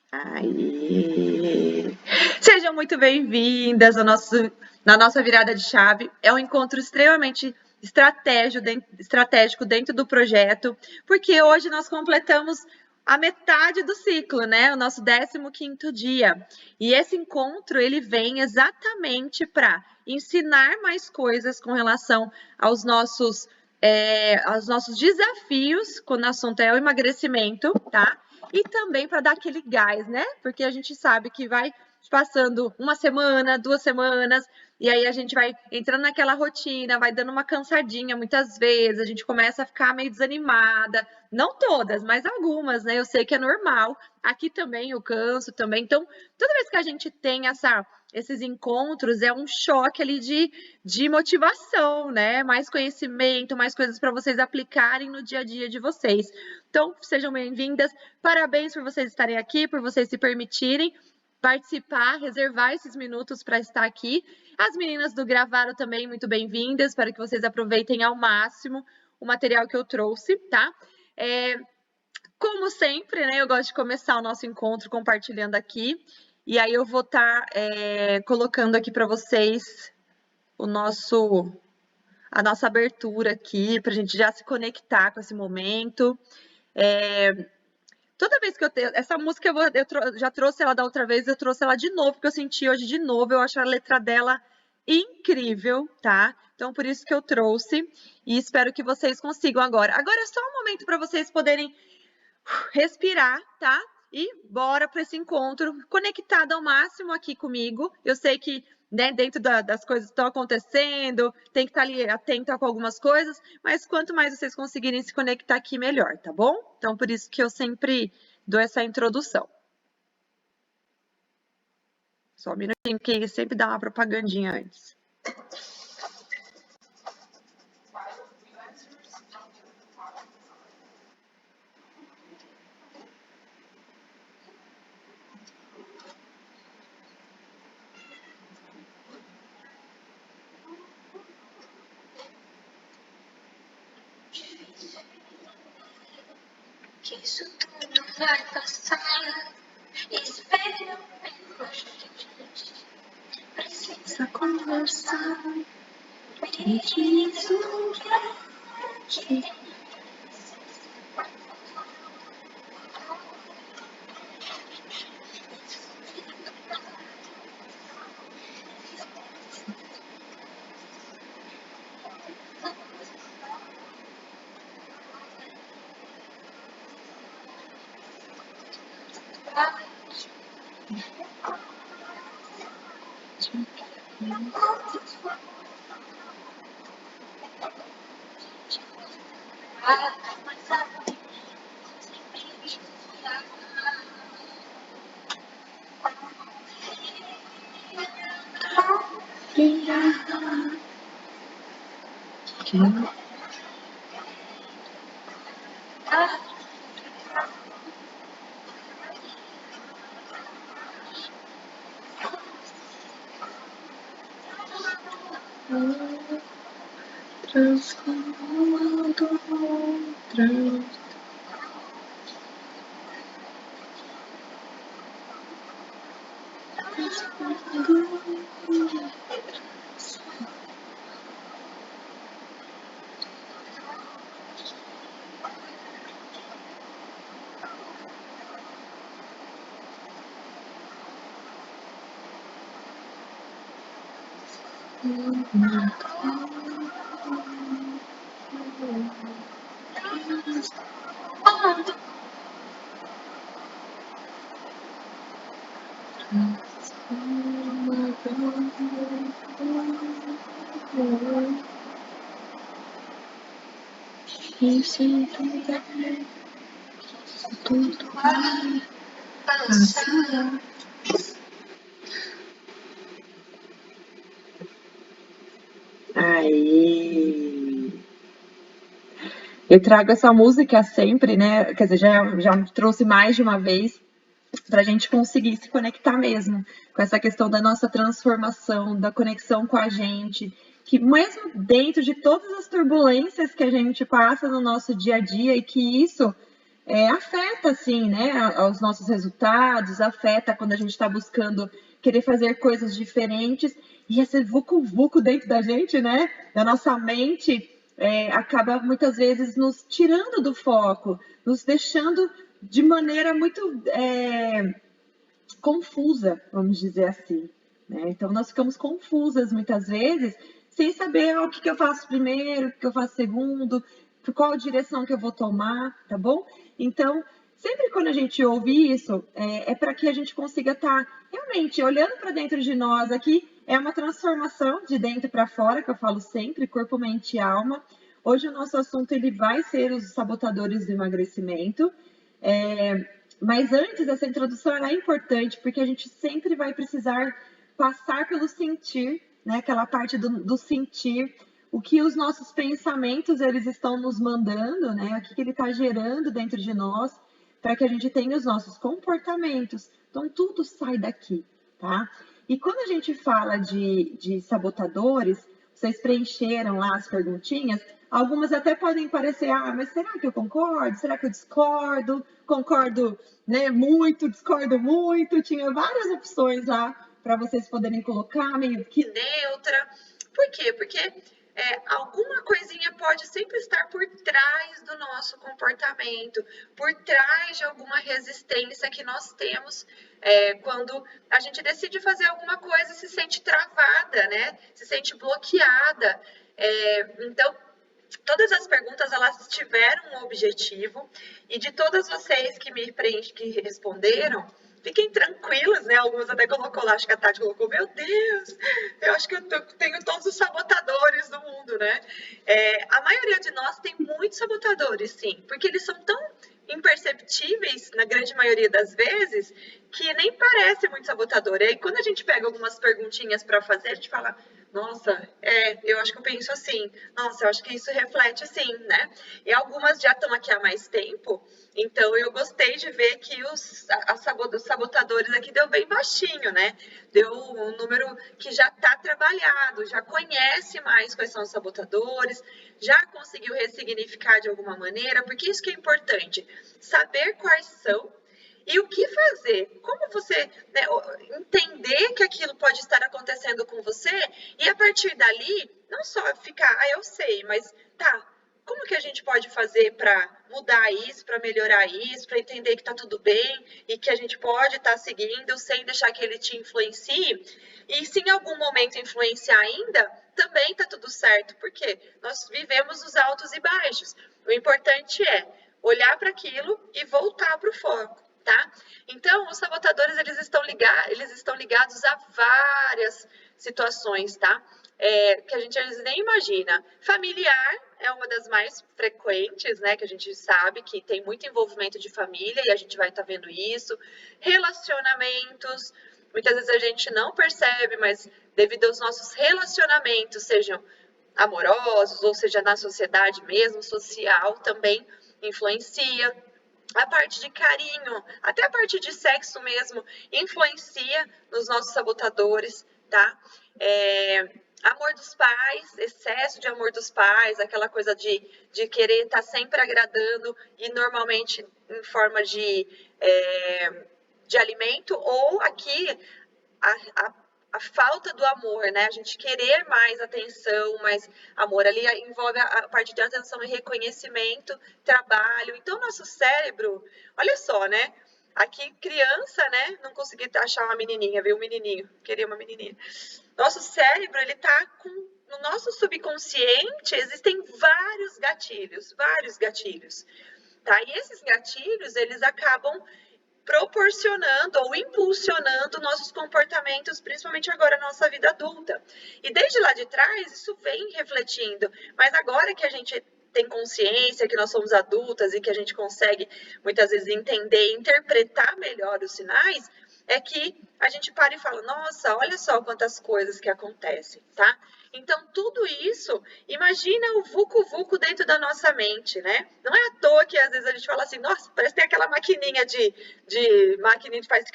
Aí. Sejam muito bem-vindas na nossa virada de chave. É um encontro extremamente estratégico dentro do projeto, porque hoje nós completamos a metade do ciclo, né? O nosso 15º dia. E esse encontro, ele vem exatamente para ensinar mais coisas com relação aos nossos desafios quando o assunto é o emagrecimento, tá? E também para dar aquele gás, né? Porque a gente sabe que vai passando uma semana, 2 semanas, e aí a gente vai entrando naquela rotina, vai dando uma cansadinha muitas vezes, a gente começa a ficar meio desanimada. Não todas, mas algumas, né? Eu sei que é normal. Aqui também eu canso também. Então, toda vez que a gente tem esses encontros, é um choque ali de motivação, né? Mais conhecimento, mais coisas para vocês aplicarem no dia a dia de vocês. Então, sejam bem-vindas. Parabéns por vocês estarem aqui, por vocês se permitirem participar, reservar esses minutos para estar aqui. As meninas do Gravaro também, muito bem-vindas, para que vocês aproveitem ao máximo o material que eu trouxe, tá? Como sempre, né, eu gosto de começar o nosso encontro compartilhando aqui, e aí eu vou estar colocando aqui para vocês a nossa abertura aqui, para a gente já se conectar com esse momento. Toda vez que eu tenho... Essa música eu já trouxe ela da outra vez, eu trouxe ela de novo, porque eu senti hoje de novo, eu acho a letra dela incrível, tá? Então, por isso que eu trouxe, e espero que vocês consigam agora. Agora é só um momento para vocês poderem respirar, tá? E bora para esse encontro, conectado ao máximo aqui comigo. Eu sei que, né, dentro das coisas que estão acontecendo, tem que estar ali atento com algumas coisas, mas quanto mais vocês conseguirem se conectar aqui, melhor, tá bom? Então, por isso que eu sempre dou essa introdução. Só um minutinho, que sempre dá uma propagandinha antes. Que isso tudo vai passar. Espero precisa conversar. Me diz o que é. Transformando outra. Isso tudo vai passar. Aí. Eu trago essa música sempre, né? Quer dizer, já trouxe mais de uma vez para a gente conseguir se conectar mesmo com essa questão da nossa transformação, da conexão com a gente, que mesmo dentro de todas as turbulências que a gente passa no nosso dia a dia e que isso afeta, assim, né, aos nossos resultados, afeta quando a gente está buscando querer fazer coisas diferentes, e esse vucu-vucu dentro da gente, né, da nossa mente, acaba muitas vezes nos tirando do foco, nos deixando de maneira muito confusa, vamos dizer assim, né? Então nós ficamos confusas muitas vezes, sem saber o que eu faço primeiro, o que eu faço segundo, por qual direção que eu vou tomar, tá bom? Então, sempre quando a gente ouve isso, para que a gente consiga estar realmente olhando para dentro de nós aqui, é uma transformação de dentro para fora, que eu falo sempre, corpo, mente e alma. Hoje o nosso assunto ele vai ser os sabotadores do emagrecimento. Mas antes, essa introdução é importante, porque a gente sempre vai precisar passar pelo sentir, né? Aquela parte do sentir, o que os nossos pensamentos eles estão nos mandando, né? O que ele está gerando dentro de nós, para que a gente tenha os nossos comportamentos. Então, tudo sai daqui, tá? E quando a gente fala de sabotadores, vocês preencheram lá as perguntinhas, algumas até podem parecer, mas será que eu concordo? Será que eu discordo? Concordo, né, muito, discordo muito. Tinha várias opções lá para vocês poderem colocar, meio que neutra. Por quê? Porque alguma coisinha pode sempre estar por trás do nosso comportamento, por trás de alguma resistência que nós temos quando a gente decide fazer alguma coisa e se sente travada, né? Se sente bloqueada. Então, todas as perguntas elas tiveram um objetivo e de todas vocês que que responderam, fiquem tranquilas, né? Algumas até colocou lá, acho que a Tati colocou, meu Deus, eu acho que eu tenho todos os sabotadores do mundo, né? A maioria de nós tem muitos sabotadores, sim, porque eles são tão imperceptíveis, na grande maioria das vezes, que nem parece muito sabotador. E aí, quando a gente pega algumas perguntinhas para fazer, a gente fala, nossa, eu acho que eu penso assim, nossa, eu acho que isso reflete assim, né? E algumas já estão aqui há mais tempo, então eu gostei de ver que os sabotadores aqui deu bem baixinho, né? Deu um número que já está trabalhado, já conhece mais quais são os sabotadores, já conseguiu ressignificar de alguma maneira, porque isso que é importante, saber quais são e o que fazer? Como você né, entender que aquilo pode estar acontecendo com você e a partir dali, não só ficar, eu sei, mas tá, como que a gente pode fazer para mudar isso, para melhorar isso, para entender que tá tudo bem e que a gente pode estar seguindo sem deixar que ele te influencie? E se em algum momento influenciar ainda, também tá tudo certo, porque nós vivemos os altos e baixos. O importante é olhar para aquilo e voltar para o foco. Tá? Então, os sabotadores eles estão ligados a várias situações, tá? Que a gente às vezes nem imagina. Familiar é uma das mais frequentes, né? Que a gente sabe que tem muito envolvimento de família e a gente vai estar vendo isso. Relacionamentos, muitas vezes a gente não percebe, mas devido aos nossos relacionamentos, sejam amorosos ou seja na sociedade mesmo, social, também influencia. A parte de carinho, até a parte de sexo mesmo, influencia nos nossos sabotadores, tá? Amor dos pais, excesso de amor dos pais, aquela coisa de querer estar sempre agradando e normalmente em forma de alimento, ou aqui a falta do amor, né? A gente querer mais atenção, mais amor. Ali envolve a parte de atenção e reconhecimento, trabalho. Então, nosso cérebro, olha só, né? Aqui, criança, né? Não consegui achar uma menininha, viu? Um menininho, queria uma menininha. Nosso cérebro, ele tá com... No nosso subconsciente, existem vários gatilhos, tá? E esses gatilhos, eles acabam proporcionando ou impulsionando nossos comportamentos, principalmente agora na nossa vida adulta. E desde lá de trás, isso vem refletindo, mas agora que a gente tem consciência que nós somos adultas e que a gente consegue muitas vezes entender e interpretar melhor os sinais, é que a gente para e fala, nossa, olha só quantas coisas que acontecem, tá? Então, tudo isso, imagina o vucu-vucu dentro da nossa mente, né? Não é à toa que às vezes a gente fala assim, nossa, parece que tem aquela maquininha maquininha de faz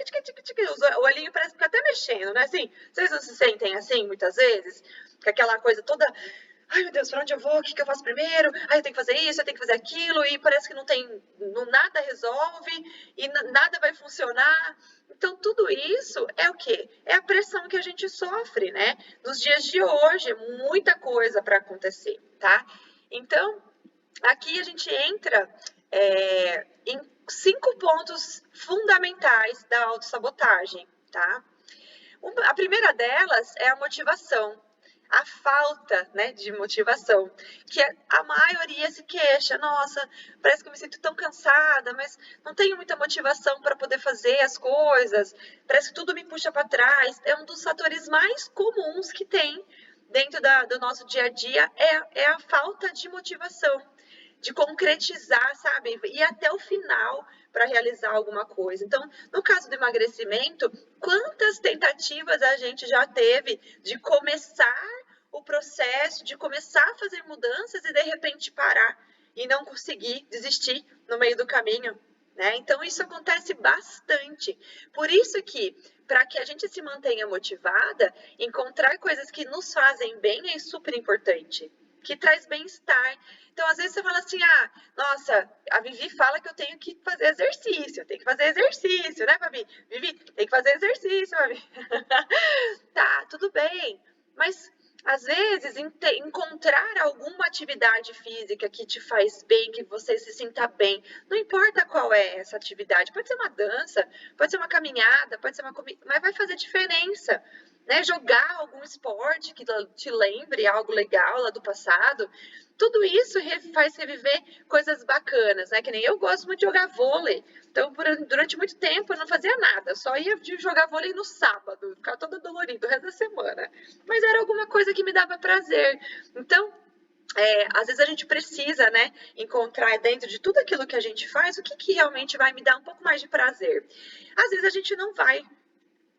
o olhinho parece que fica até mexendo, né? Assim, vocês não se sentem assim muitas vezes? Com aquela coisa toda ai meu Deus, para onde eu vou? O que eu faço primeiro? Ai, eu tenho que fazer isso, eu tenho que fazer aquilo, e parece que nada resolve, e nada vai funcionar. Então, tudo isso é o quê? É a pressão que a gente sofre, né? Nos dias de hoje, muita coisa para acontecer, tá? Então, aqui a gente entra em 5 pontos fundamentais da autossabotagem, tá? A primeira delas é a motivação, a falta, né, de motivação, que a maioria se queixa, nossa, parece que eu me sinto tão cansada, mas não tenho muita motivação para poder fazer as coisas, parece que tudo me puxa para trás. É um dos fatores mais comuns que tem dentro do nosso dia a dia, é a falta de motivação, de concretizar, sabe? E até o final para realizar alguma coisa. Então, no caso do emagrecimento, quantas tentativas a gente já teve de começar o processo, de começar a fazer mudanças e de repente parar e não conseguir, desistir no meio do caminho, né? Então, isso acontece bastante. Por isso que, para que a gente se mantenha motivada, encontrar coisas que nos fazem bem é super importante, que traz bem-estar. Então, às vezes você fala assim, nossa, a Vivi fala que eu tenho que fazer exercício, eu tenho que fazer exercício, né, Fabi? Vivi, tem que fazer exercício, Fabi. Tá, tudo bem, mas às vezes encontrar alguma atividade física que te faz bem, que você se sinta bem, não importa qual é essa atividade, pode ser uma dança, pode ser uma caminhada, pode ser uma comida, mas vai fazer diferença. Né, jogar algum esporte que te lembre algo legal lá do passado, tudo isso faz reviver coisas bacanas, né? Que nem eu gosto muito de jogar vôlei, então durante muito tempo eu não fazia nada, só ia jogar vôlei no sábado, ficava toda dolorida o resto da semana, mas era alguma coisa que me dava prazer. Então, às vezes a gente precisa, né, encontrar dentro de tudo aquilo que a gente faz, o que realmente vai me dar um pouco mais de prazer. Às vezes a gente não vai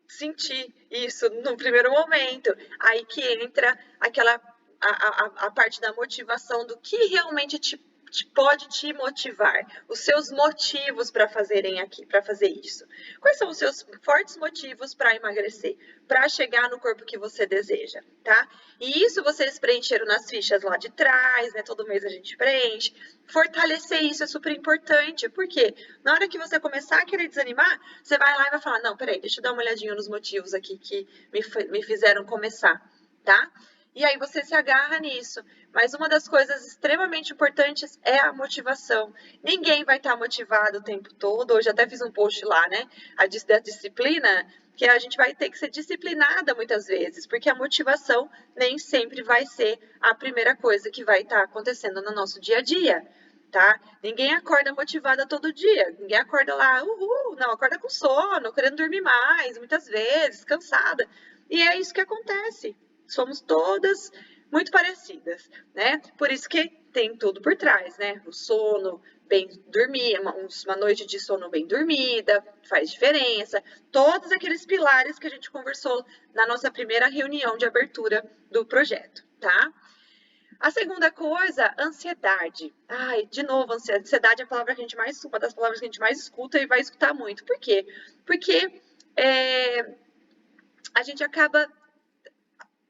sentir isso no primeiro momento. Aí que entra a parte da motivação, do que realmente pode te motivar, os seus motivos para fazer isso. Quais são os seus fortes motivos para emagrecer, para chegar no corpo que você deseja, tá? E isso vocês preencheram nas fichas lá de trás, né? Todo mês a gente preenche. Fortalecer isso é super importante, porque na hora que você começar a querer desanimar, você vai lá e vai falar, não, peraí, deixa eu dar uma olhadinha nos motivos aqui que me fizeram começar, tá? E aí você se agarra nisso. Mas uma das coisas extremamente importantes é a motivação. Ninguém vai estar motivado o tempo todo. Hoje até fiz um post lá, né? Da disciplina, que a gente vai ter que ser disciplinada muitas vezes, porque a motivação nem sempre vai ser a primeira coisa que vai estar acontecendo no nosso dia a dia. Tá? Ninguém acorda motivada todo dia. Ninguém acorda lá, não, acorda com sono, querendo dormir mais, muitas vezes, cansada. E é isso que acontece. Somos todas muito parecidas, né? Por isso que tem tudo por trás, né? O sono bem dormir, uma noite de sono bem dormida faz diferença. Todos aqueles pilares que a gente conversou na nossa primeira reunião de abertura do projeto, tá? A segunda coisa, ansiedade. Ai, de novo, ansiedade é a palavra que a gente mais, uma das palavras que a gente mais escuta e vai escutar muito. Por quê? Porque a gente acaba,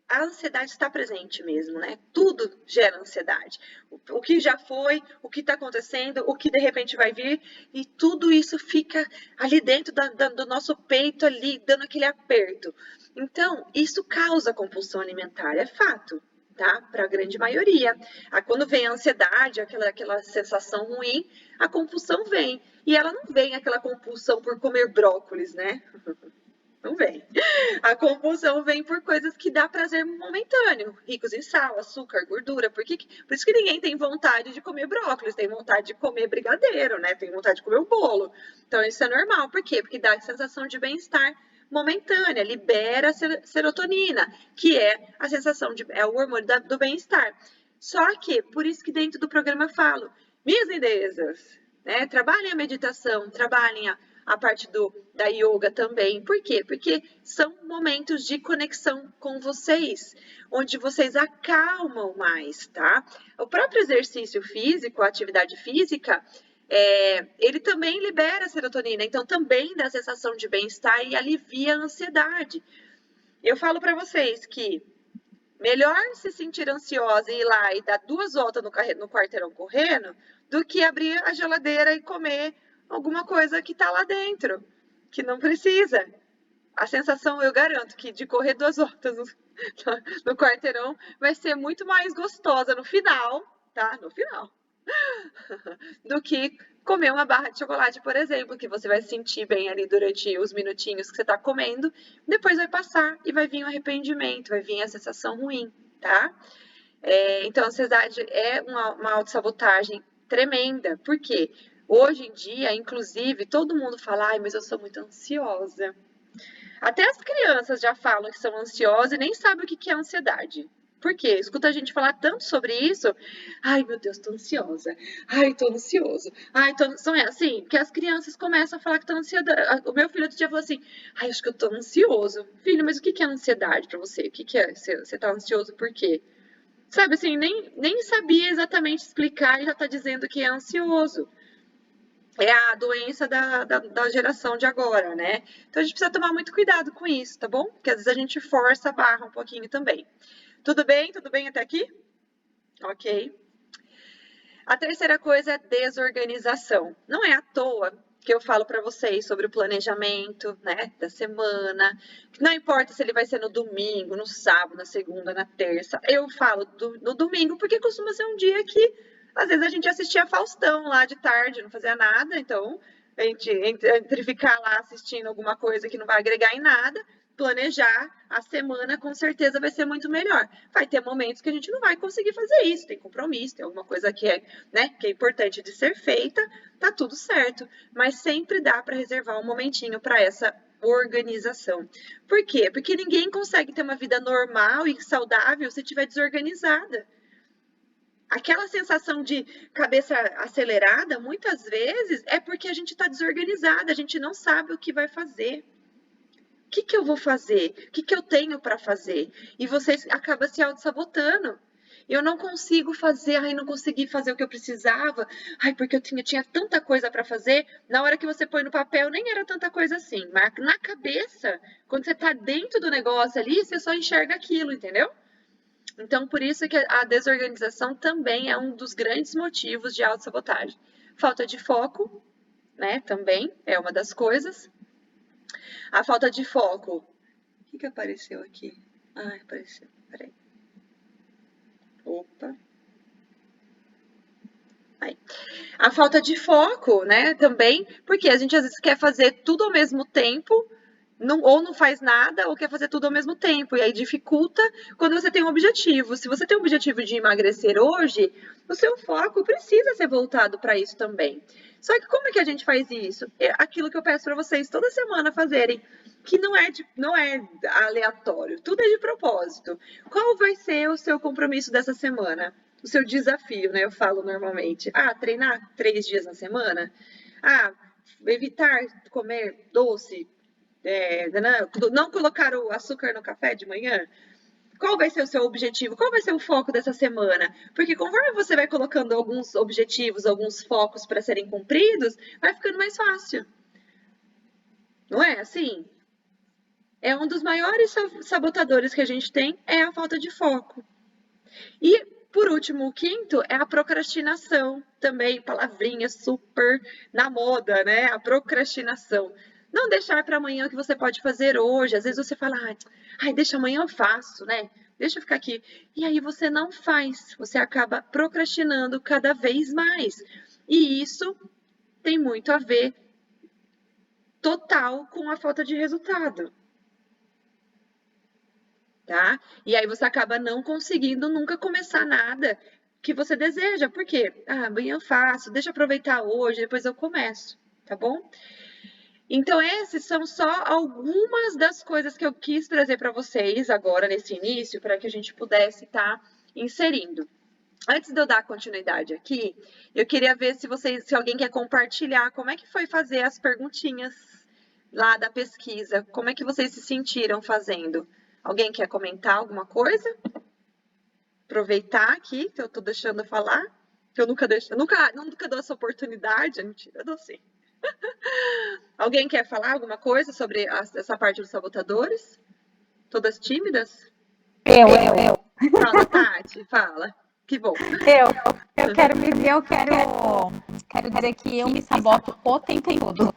a ansiedade está presente mesmo, né? Tudo gera ansiedade. O que já foi, o que está acontecendo, o que de repente vai vir, e tudo isso fica ali dentro do nosso peito, ali, dando aquele aperto. Então, isso causa compulsão alimentar, é fato, tá? Para a grande maioria. Quando vem a ansiedade, aquela sensação ruim, a compulsão vem. E ela não vem aquela compulsão por comer brócolis, né? Não vem. A compulsão vem por coisas que dá prazer momentâneo, ricos em sal, açúcar, gordura. Por isso que ninguém tem vontade de comer brócolis, tem vontade de comer brigadeiro, né? Tem vontade de comer um bolo. Então isso é normal. Por quê? Porque dá a sensação de bem-estar momentânea, libera serotonina, que é a sensação é o hormônio do bem-estar. Só que, por isso que dentro do programa eu falo, minhas lindezas, né? Trabalhem a meditação, trabalhem a parte da yoga também. Por quê? Porque são momentos de conexão com vocês, onde vocês acalmam mais, tá? O próprio exercício físico, a atividade física, ele também libera serotonina, então também dá sensação de bem-estar e alivia a ansiedade. Eu falo para vocês que Melhor se sentir ansiosa e ir lá e dar 2 voltas no quarteirão correndo do que abrir a geladeira e comer alguma coisa que tá lá dentro, que não precisa. A sensação, eu garanto, que de correr 2 voltas no quarteirão vai ser muito mais gostosa no final, tá? No final. Do que comer uma barra de chocolate, por exemplo, que você vai sentir bem ali durante os minutinhos que você tá comendo, depois vai passar e vai vir o arrependimento, vai vir a sensação ruim, tá? Então, a ansiedade é uma autossabotagem tremenda, porque hoje em dia, inclusive, todo mundo fala, ai, mas eu sou muito ansiosa. Até as crianças já falam que são ansiosas e nem sabem o que é ansiedade. Por quê? Escuta a gente falar tanto sobre isso. Ai, meu Deus, tô ansiosa. Ai, tô ansioso. Ai, tô... Não é assim? Porque as crianças começam a falar que estão ansiedade. O meu filho outro dia falou assim, ai, acho que eu tô ansioso. Filho, mas o que é ansiedade pra você? O que é? Você tá ansioso por quê? Sabe assim, nem sabia exatamente explicar e já tá dizendo que é ansioso. É a doença da geração de agora, né? Então a gente precisa tomar muito cuidado com isso, tá bom? Porque às vezes a gente força a barra um pouquinho também. Tudo bem? Tudo bem até aqui? Ok. A terceira coisa é desorganização. Não é à toa que eu falo para vocês sobre o planejamento, né, da semana. Não importa se ele vai ser no domingo, no sábado, na segunda, na terça. Eu falo no domingo porque costuma ser um dia que às vezes a gente assistia Faustão lá de tarde, não fazia nada, então a gente entre ficar lá assistindo alguma coisa que não vai agregar em nada, planejar a semana com certeza vai ser muito melhor. Vai ter momentos que a gente não vai conseguir fazer isso, tem compromisso, tem alguma coisa que que é importante de ser feita, tá tudo certo, mas sempre dá para reservar um momentinho para essa organização. Por quê? Porque ninguém consegue ter uma vida normal e saudável se estiver desorganizada. Aquela sensação de cabeça acelerada, muitas vezes, é porque a gente está desorganizada, a gente não sabe o que vai fazer. O que eu vou fazer? O que eu tenho para fazer? E você acaba se auto-sabotando. Eu não consigo fazer, ai, não consegui fazer o que eu precisava, ai, porque eu tinha tanta coisa para fazer. Na hora que você põe no papel, nem era tanta coisa assim, mas na cabeça, quando você está dentro do negócio ali, você só enxerga aquilo, entendeu? Então, por isso que a desorganização também é um dos grandes motivos de autossabotagem. Falta de foco, né, também é uma das coisas. A falta de foco. O que apareceu aqui? Ah, apareceu. Peraí. Opa. Aí. A falta de foco, né? Também, porque a gente às vezes quer fazer tudo ao mesmo tempo, ou não faz nada, ou quer fazer tudo ao mesmo tempo. E aí dificulta quando você tem um objetivo. Se você tem um objetivo de emagrecer hoje, o seu foco precisa ser voltado para isso também. Só que como é que a gente faz isso? É aquilo que eu peço para vocês toda semana fazerem, que não é aleatório, tudo é de propósito. Qual vai ser o seu compromisso dessa semana? O seu desafio, né? Eu falo normalmente. Ah, treinar 3 dias na semana? Ah, evitar comer doce, não colocar o açúcar no café de manhã? Qual vai ser o seu objetivo? Qual vai ser o foco dessa semana? Porque conforme você vai colocando alguns objetivos, alguns focos para serem cumpridos, vai ficando mais fácil. Não é assim? É um dos maiores sabotadores que a gente tem é a falta de foco. E, por último, o quinto é a procrastinação. Também, palavrinha super na moda, né? A procrastinação. Não deixar para amanhã o que você pode fazer hoje. Às vezes você fala, ai, deixa amanhã eu faço, né? Deixa eu ficar aqui. E aí você não faz. Você acaba procrastinando cada vez mais. E isso tem muito a ver total com a falta de resultado. Tá? E aí você acaba não conseguindo nunca começar nada que você deseja. Por quê? Ah, amanhã eu faço, deixa eu aproveitar hoje, depois eu começo, tá bom? Então, esses são só algumas das coisas que eu quis trazer para vocês agora nesse início, para que a gente pudesse estar inserindo. Antes de eu dar continuidade aqui, eu queria ver se alguém quer compartilhar como é que foi fazer as perguntinhas lá da pesquisa, como é que vocês se sentiram fazendo? Alguém quer comentar alguma coisa? Aproveitar aqui que eu tô deixando falar, que eu nunca deixo, nunca dou essa oportunidade, mentira, eu dou sim. Alguém quer falar alguma coisa sobre essa parte dos sabotadores? Todas tímidas? Eu. Fala, Tati, fala. Que bom. Quero dizer que eu me saboto o tempo todo.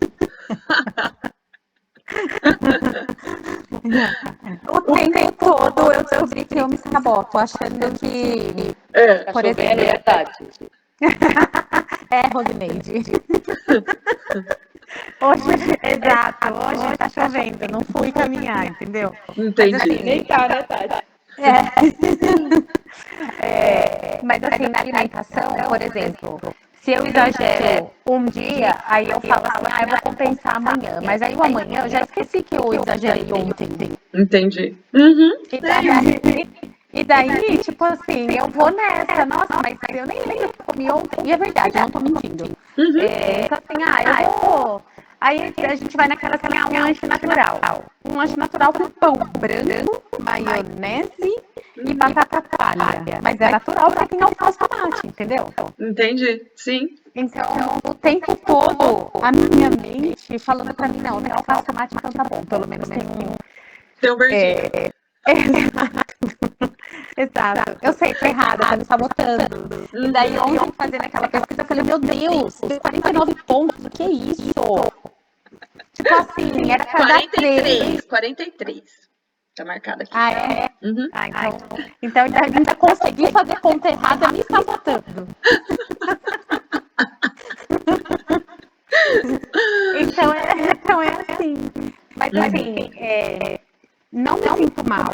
O tempo todo eu descobri que eu me saboto, achando que, por Cachorro é exemplo, verdade. Rosineide. Hoje, exato, hoje tá chovendo, não fui caminhar, entendeu? Mas Entendi. Nem tá, né, Tati? Mas assim, na alimentação, por exemplo, se eu exagero um dia, aí eu falo assim, eu vou compensar amanhã. Mas aí o amanhã eu já esqueci que eu exagerei ontem. Entendi. Uhum. E daí, tipo assim, eu vou nessa, nossa, mas eu nem lembro que eu comi ontem. E é verdade, eu não tô mentindo. Uhum. Então assim, eu vou. Aí a gente vai naquela assim, um lanche natural. Um lanche natural com pão branco, maionese e batata palha. Mas é natural porque tem alface e tomate, entendeu? Entendi. Sim. Então, o tempo todo, a minha mente falando pra mim, não, tem alface e tomate, então tá bom. Pelo menos tem um. Tem um verdinho. Exato. Eu sei, tô errada, tá me sabotando. E daí, ontem, fazendo aquela pesquisa, eu falei, meu Deus, 49 pontos, o que é isso? Tipo assim, era pra dar 3. 43. Tá marcado aqui. Ah, é? Uhum. Então ainda consegui fazer conta errada me sabotando. Então é assim. Mas assim, não me sinto mal.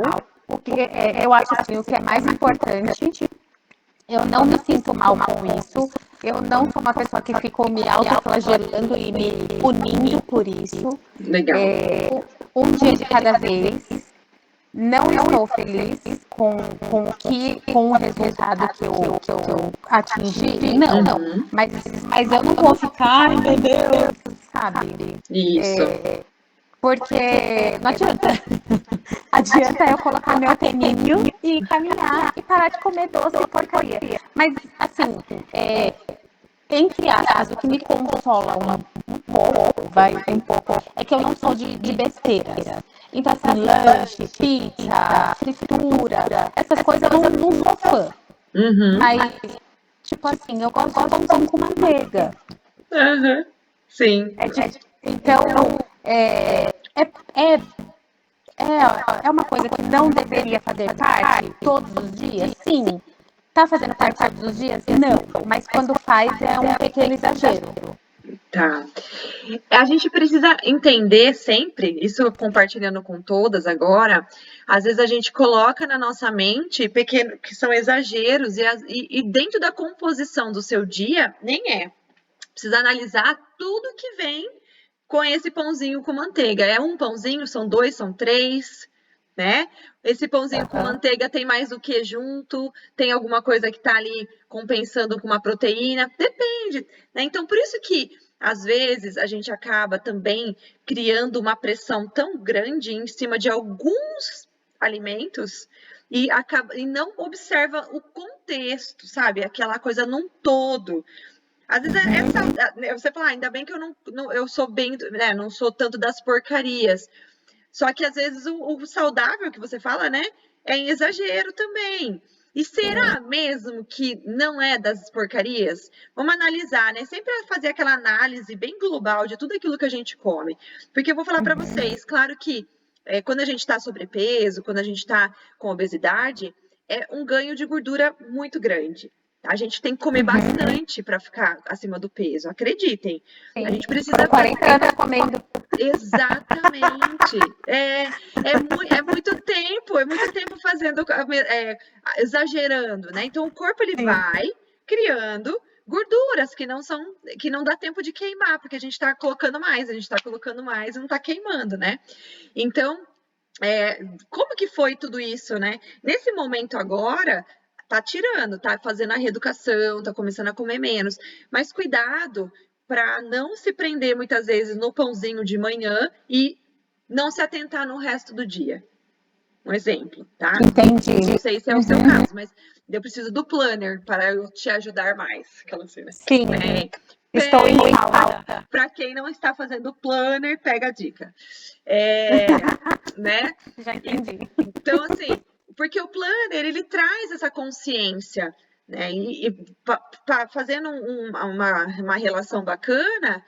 Eu acho assim, o que é mais importante, eu não me sinto mal com isso. Eu não sou uma pessoa que ficou me autoflagelando e me punindo por isso. Legal. Um dia de cada vez. Não estou feliz com o resultado que eu atingi. Não. Mas eu não vou ficar, ai meu Deus, sabe? Isso. Porque não adianta. Adianta eu colocar meu tênisinho e caminhar e parar de comer doce e porcaria. Mas, assim, entre aspas, o que me consola um pouco, é que eu não sou de besteiras. Então, assim, lanche, pizza, fritura, essas coisas eu não sou fã. Uhum. Mas, tipo assim, eu gosto de pão com manteiga. Uhum. Sim. Então, é uma coisa que não deveria fazer parte todos os dias? Sim. Tá fazendo parte todos os dias? Não. Mas quando faz é um pequeno exagero. Tá. A gente precisa entender sempre, isso compartilhando com todas agora, às vezes a gente coloca na nossa mente pequenos que são exageros e dentro da composição do seu dia nem é. Precisa analisar tudo que vem com esse pãozinho com manteiga. É um pãozinho, são 2, são 3, né? Esse pãozinho com manteiga tem mais o que junto? Tem alguma coisa que tá ali compensando com uma proteína? Depende, né? Então, por isso que às vezes a gente acaba também criando uma pressão tão grande em cima de alguns alimentos e não observa o contexto, sabe? Aquela coisa num todo. Às vezes você fala, ainda bem que eu sou bem, né? Não sou tanto das porcarias. Só que às vezes o saudável que você fala, né? É em exagero também. E será mesmo que não é das porcarias? Vamos analisar, né? Sempre fazer aquela análise bem global de tudo aquilo que a gente come. Porque eu vou falar para vocês, claro que quando a gente está sobrepeso, quando a gente está com obesidade, é um ganho de gordura muito grande. A gente tem que comer bastante para ficar acima do peso, acreditem. A gente precisa. 40 anos comendo. Exatamente. É muito tempo fazendo, exagerando, né? Então o corpo ele vai criando gorduras que não dá tempo de queimar, porque a gente está colocando mais e não está queimando, né? Então, como que foi tudo isso, né? Nesse momento agora, tá tirando, tá fazendo a reeducação, tá começando a comer menos, mas cuidado para não se prender muitas vezes no pãozinho de manhã e não se atentar no resto do dia. Um exemplo, tá? Entendi. Não sei se é o seu caso, mas eu preciso do planner para eu te ajudar mais. Aquela cena. Sim. Estou em falta. Para quem não está fazendo planner, pega a dica. Né? Já entendi. Então, assim, porque o planner, ele traz essa consciência, né? Fazendo uma relação bacana,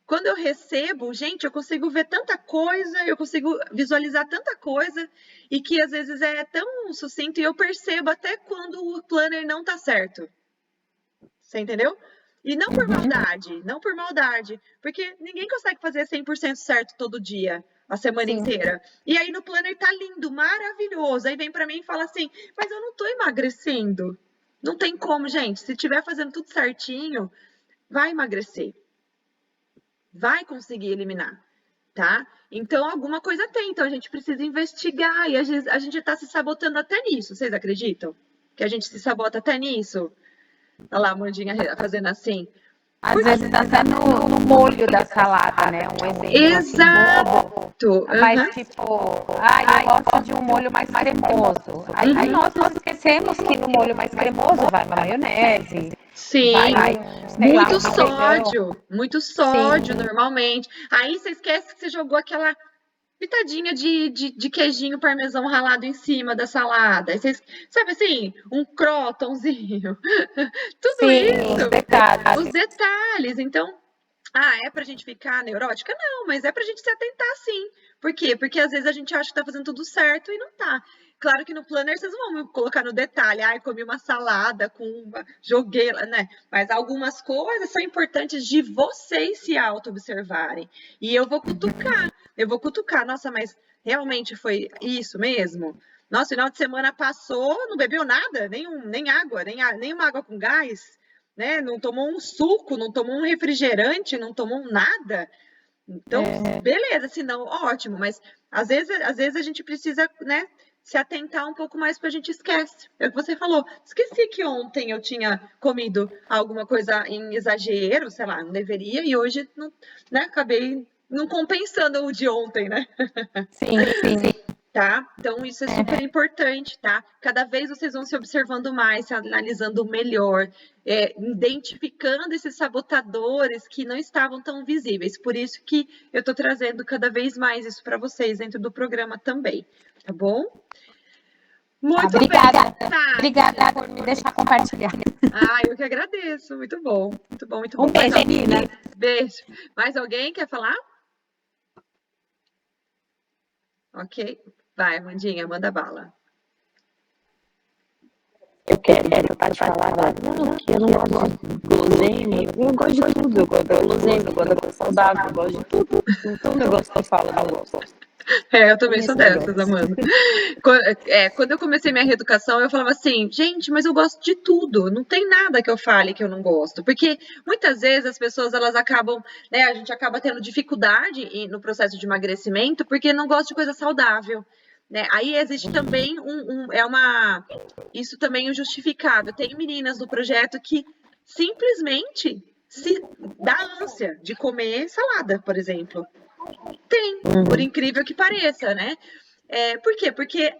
quando eu recebo, gente, eu consigo ver tanta coisa, eu consigo visualizar tanta coisa, e que às vezes é tão sucinto, e eu percebo até quando o planner não tá certo. Você entendeu? E não por maldade, não por maldade, porque ninguém consegue fazer 100% certo todo dia, a semana Sim. inteira. E aí no planner tá lindo, maravilhoso. Aí vem para mim e fala assim: "Mas eu não tô emagrecendo". Não tem como, gente. Se tiver fazendo tudo certinho, vai emagrecer. Vai conseguir eliminar, tá? Então alguma coisa tem, então a gente precisa investigar e às vezes a gente tá se sabotando até nisso. Vocês acreditam? Que a gente se sabota até nisso? Olha lá a Amandinha fazendo assim. Às vezes até no molho da salada, né? Um exemplo assim bobo. Exato. Mas Aham. tipo, eu gosto de um molho mais cremoso. Aí nós nos esquecemos que no molho mais cremoso vai uma maionese, Sim, vai sei lá, muito um requeijão. muito Sim, sódio normalmente. Aí você esquece que você jogou aquela pitadinha de queijinho parmesão ralado em cima da salada. Aí vocês, sabe assim, um crótonzinho. Tudo sim, os isso, os detalhes. detalhes. Então, é pra gente ficar neurótica? Não, mas é pra gente se atentar sim. Por quê? Porque às vezes a gente acha que tá fazendo tudo certo e não tá. Claro que no planner vocês não vão colocar no detalhe, comi uma salada joguei lá, né? Mas algumas coisas são importantes de vocês se auto-observarem. E eu vou cutucar. Nossa, mas realmente foi isso mesmo? Nossa, final de semana passou, não bebeu nada, nem água, nem uma água com gás, né? Não tomou um suco, não tomou um refrigerante, não tomou nada. Então, beleza, se não, ótimo, mas às vezes a gente precisa, né, se atentar um pouco mais porque a gente esquece. É o que você falou. Esqueci que ontem eu tinha comido alguma coisa em exagero, sei lá, não deveria, e hoje, não, né, acabei não compensando o de ontem, né? Sim, sim. Tá? Então, isso é super importante, tá? Cada vez vocês vão se observando mais, se analisando melhor, identificando esses sabotadores que não estavam tão visíveis. Por isso que eu tô trazendo cada vez mais isso para vocês dentro do programa também, tá bom? Muito bem, Obrigada. Tati. Obrigada por me deixar compartilhar. Eu que agradeço. Muito bom, muito bom, muito Um bom. beijo, menina. Beijo. Mais alguém quer falar? Ok. Vai, Mandinha, manda bala. Eu quero parar de falar agora. Não, que eu não gosto de guloseima. Eu gosto de tudo. Eu gosto da guloseima, eu gosto da coisa saudável, eu gosto de tudo. Então, o negócio que eu falo, eu não gosto. Eu também Tem sou esse dessas, negócio. Amanda. Quando eu comecei minha reeducação, eu falava assim, gente, mas eu gosto de tudo. Não tem nada que eu fale que eu não gosto. Porque muitas vezes as pessoas, elas acabam, né, a gente acaba tendo dificuldade no processo de emagrecimento porque não gosta de coisa saudável. Né? Aí existe também isso também é justificável. Tem meninas do projeto que simplesmente se dá ânsia de comer salada, por exemplo. Tem, por incrível que pareça, né? Por quê? Porque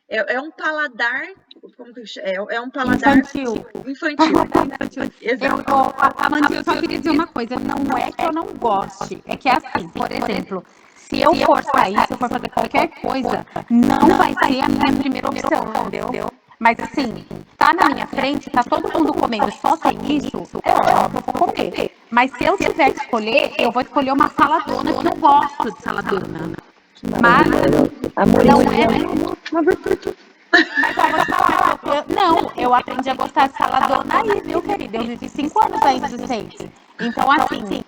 é um paladar, como que é um paladar Infantil. infantil. Exato. Amanda, eu só queria dizer uma coisa. Não é que eu não goste. É que é assim, por exemplo, se eu for sair, se eu for fazer qualquer coisa, não vai ser a minha primeira opção, entendeu? Mas assim, tá na minha frente, tá todo mundo comendo, só tem isso, é óbvio que eu vou comer. Mas se eu tiver que escolher, eu vou escolher uma saladona, que eu gosto de saladona. Mas não é. Uma virtude. Mas eu vou te falar, eu aprendi a gostar de saladona aí, viu, querida? Eu vivi 5 anos aí nos States. Então, assim,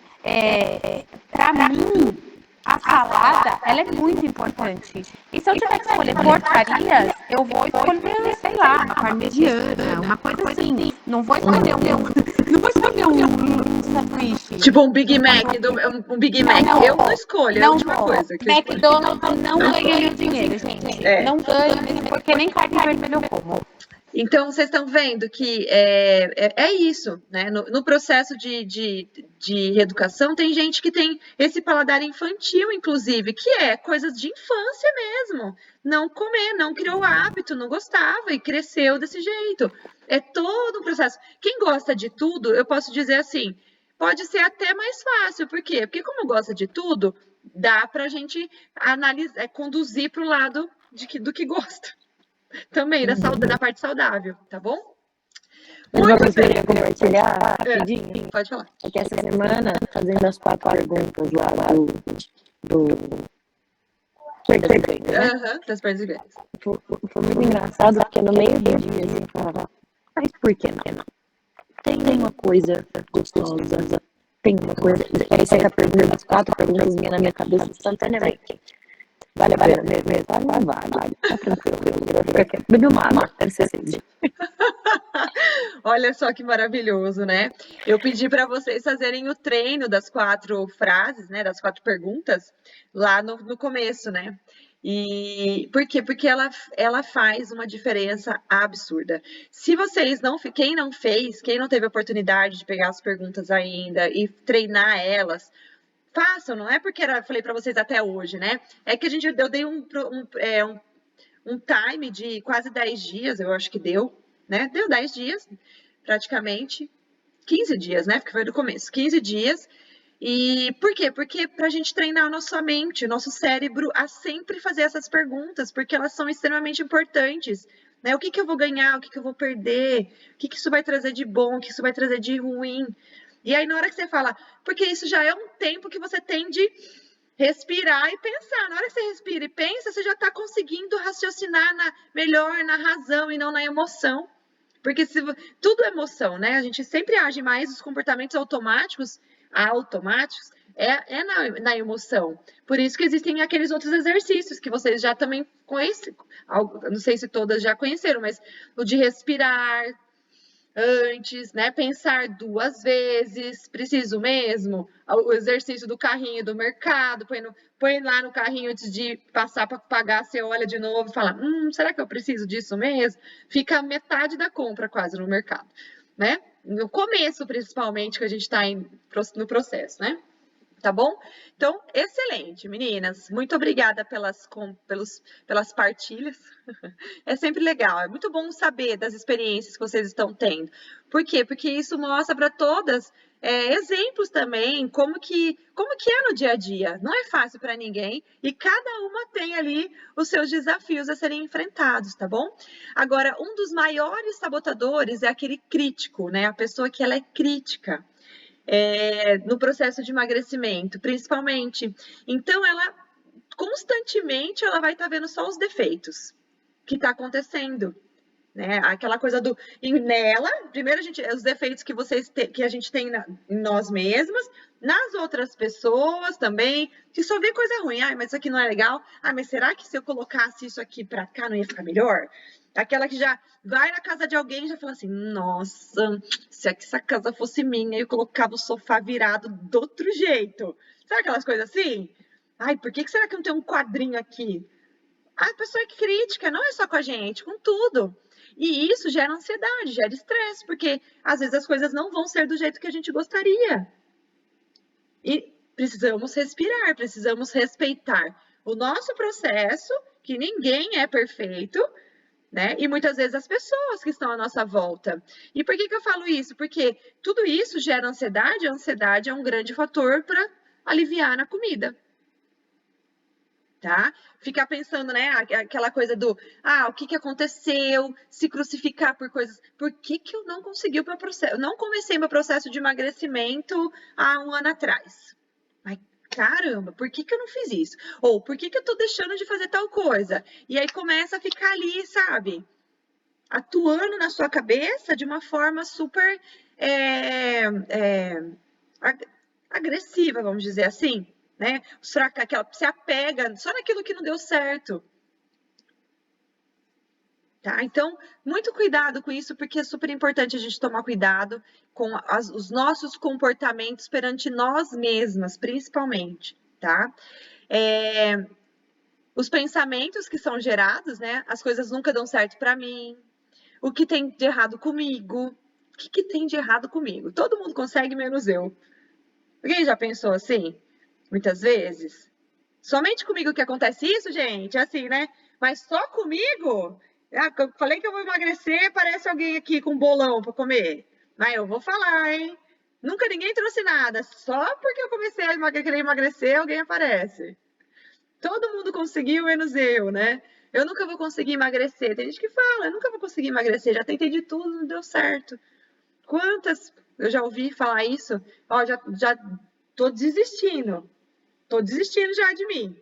pra mim, a salada, ela é muito importante. E se eu tiver que escolher porcarias, eu vou escolher, sei lá, uma parmegiana, uma coisa assim. Não vou escolher não vou escolher um sanduíche. Tipo um Big Mac, um Big Mac. Eu não escolho, é a última coisa que eu escolho. McDonald's não ganha meu dinheiro, gente. Não ganha mesmo, porque nem carne vermelha eu como. Então, vocês estão vendo que é isso, né? No processo de reeducação, tem gente que tem esse paladar infantil, inclusive, que é coisas de infância mesmo. Não comer, não criou hábito, não gostava e cresceu desse jeito. É todo um processo. Quem gosta de tudo, eu posso dizer assim, pode ser até mais fácil. Por quê? Porque como gosta de tudo, dá pra gente analisar, conduzir para o lado do que gosta. Também da parte saudável, tá bom? Mas uma Muito coisa que eu bem. queria compartilhar rapidinho Pode falar. é que essa semana, fazendo as 4 perguntas lá do Perdas e Ganhos, né? Aham, das perdas e ganhos. Foi muito engraçado, porque no meio do dia, assim, eu falava, mas por que não? Tem uma coisa gostosa, tem uma coisa. Parecia que a pergunta das 4 perguntas vinha na minha cabeça instantaneamente. Vale a pena mesmo? Vale, vale. Tá tranquilo. Bebi uma água, deve ser assim. Olha só que maravilhoso, né? Eu pedi para vocês fazerem o treino das 4 frases, né? Das 4 perguntas lá no começo, né? E por quê? Porque ela faz uma diferença absurda. Se vocês quem não fez, quem não teve a oportunidade de pegar as perguntas ainda e treinar elas, façam, não é porque falei para vocês até hoje, né? É que eu dei um time de quase 10 dias, eu acho que deu, né? Deu 10 dias, praticamente. 15 dias, né? Porque foi do começo. 15 dias. E por quê? Porque para a gente treinar a nossa mente, o nosso cérebro a sempre fazer essas perguntas, porque elas são extremamente importantes. Né? O que eu vou ganhar? O que eu vou perder? O que isso vai trazer de bom? O que isso vai trazer de ruim? E aí, na hora que você fala, porque isso já é um tempo que você tem de respirar e pensar. Na hora que você respira e pensa, você já está conseguindo raciocinar melhor na razão e não na emoção. Porque tudo é emoção, né? A gente sempre age mais, os comportamentos automáticos na emoção. Por isso que existem aqueles outros exercícios que vocês já também conhecem. Não sei se todas já conheceram, mas o de respirar antes, né? Pensar 2 vezes, preciso mesmo? O exercício do carrinho do mercado, põe lá no carrinho antes de passar para pagar, você olha de novo e fala, será que eu preciso disso mesmo? Fica metade da compra quase no mercado, né? No começo, principalmente, que a gente está no processo, né? Tá bom? Então, excelente, meninas. Muito obrigada pelas partilhas. É sempre legal, é muito bom saber das experiências que vocês estão tendo. Por quê? Porque isso mostra para todas exemplos também, como que é no dia a dia. Não é fácil para ninguém e cada uma tem ali os seus desafios a serem enfrentados, tá bom? Agora, um dos maiores sabotadores é aquele crítico, né? A pessoa que ela é crítica. No processo de emagrecimento, principalmente. Então, ela constantemente ela vai estar vendo só os defeitos que está acontecendo, né? Aquela coisa nela, primeiro os defeitos que a gente tem em nós mesmas, nas outras pessoas também, que só vê coisa ruim. Mas isso aqui não é legal. Mas será que se eu colocasse isso aqui para cá não ia ficar melhor? Aquela que já vai na casa de alguém e já fala assim, nossa, se essa casa fosse minha, eu colocava o sofá virado do outro jeito. Sabe aquelas coisas assim? Por que será que não tem um quadrinho aqui? A pessoa é crítica, não é só com a gente, com tudo. E isso gera ansiedade, gera estresse, porque às vezes as coisas não vão ser do jeito que a gente gostaria. E precisamos respirar, precisamos respeitar o nosso processo, que ninguém é perfeito, né? E muitas vezes as pessoas que estão à nossa volta. E por que eu falo isso? Porque tudo isso gera ansiedade, a ansiedade é um grande fator para aliviar na comida. Tá? Ficar pensando, né, aquela coisa do, o que aconteceu, se crucificar por coisas, por que eu não consegui o meu processo, eu não comecei meu processo de emagrecimento há 1 ano atrás? Mas, caramba, por que eu não fiz isso? Ou, por que eu tô deixando de fazer tal coisa? E aí começa a ficar ali, sabe, atuando na sua cabeça de uma forma super agressiva, vamos dizer assim, né? Aquela se apega só naquilo que não deu certo. Tá? Então, muito cuidado com isso, porque é super importante a gente tomar cuidado com os nossos comportamentos perante nós mesmas, principalmente, tá? Os pensamentos que são gerados, né? As coisas nunca dão certo para mim. O que tem de errado comigo? O que tem de errado comigo? Todo mundo consegue, menos eu. Alguém já pensou assim? Muitas vezes? Somente comigo que acontece isso, gente? Assim, né? Mas só comigo? Eu falei que eu vou emagrecer, parece alguém aqui com bolão para comer. Mas eu vou falar, hein? Nunca ninguém trouxe nada. Só porque eu comecei a querer emagrecer, alguém aparece. Todo mundo conseguiu, menos eu, né? Eu nunca vou conseguir emagrecer. Tem gente que fala, eu nunca vou conseguir emagrecer, já tentei de tudo, não deu certo. Quantas eu já ouvi falar isso? Ó, já tô desistindo. Tô desistindo já de mim.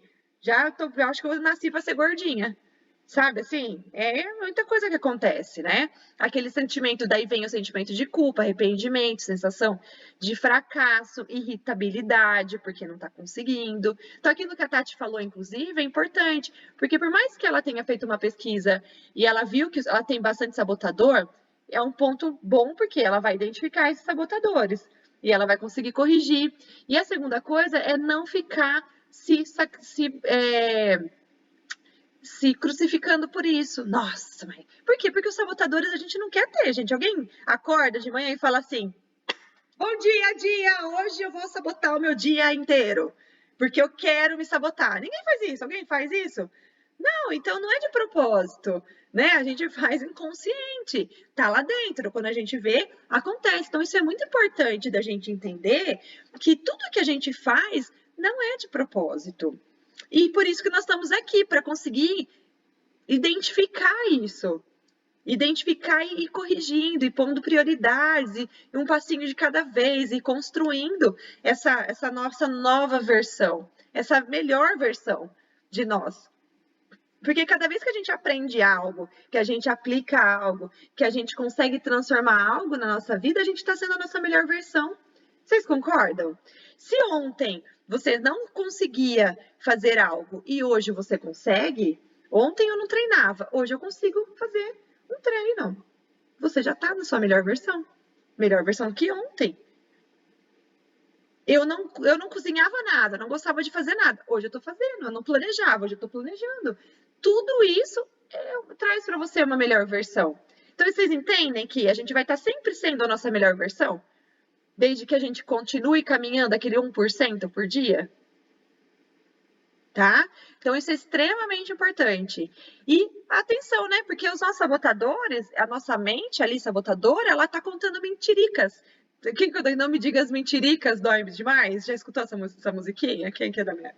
Eu acho que eu nasci para ser gordinha. Sabe assim? É muita coisa que acontece, né? Aquele sentimento, daí vem o sentimento de culpa, arrependimento, sensação de fracasso, irritabilidade, porque não tá conseguindo. Então, aquilo que a Tati falou, inclusive, é importante, porque por mais que ela tenha feito uma pesquisa e ela viu que ela tem bastante sabotador, é um ponto bom, porque ela vai identificar esses sabotadores e ela vai conseguir corrigir. E a segunda coisa é não ficar se crucificando por isso. Nossa, mãe. Por quê? Porque os sabotadores a gente não quer ter, gente. Alguém acorda de manhã e fala assim: bom dia, hoje eu vou sabotar o meu dia inteiro, porque eu quero me sabotar. Ninguém faz isso. Alguém faz isso? Não, então não é de propósito, né? A gente faz inconsciente, tá lá dentro. Quando a gente vê, acontece. Então isso é muito importante da gente entender que tudo que a gente faz não é de propósito. E por isso que nós estamos aqui, para conseguir identificar isso. Identificar e ir corrigindo, e pondo prioridades, e um passinho de cada vez, e construindo essa nossa nova versão, essa melhor versão de nós. Porque cada vez que a gente aprende algo, que a gente aplica algo, que a gente consegue transformar algo na nossa vida, a gente está sendo a nossa melhor versão. Vocês concordam? Se ontem você não conseguia fazer algo e hoje você consegue, ontem eu não treinava, hoje eu consigo fazer um treino. Você já está na sua melhor versão que ontem. Eu não cozinhava nada, não gostava de fazer nada. Hoje eu estou fazendo, eu não planejava, hoje eu estou planejando. Tudo isso traz para você uma melhor versão. Então, vocês entendem que a gente vai estar sempre sendo a nossa melhor versão? Desde que a gente continue caminhando aquele 1% por dia? Tá? Então, isso é extremamente importante. E atenção, né? Porque os nossos sabotadores, a nossa mente ali sabotadora, ela tá contando mentiricas. Quem que eu dei? Não me diga as mentiricas, dói demais. Já escutou essa musiquinha? Quem que é da minha?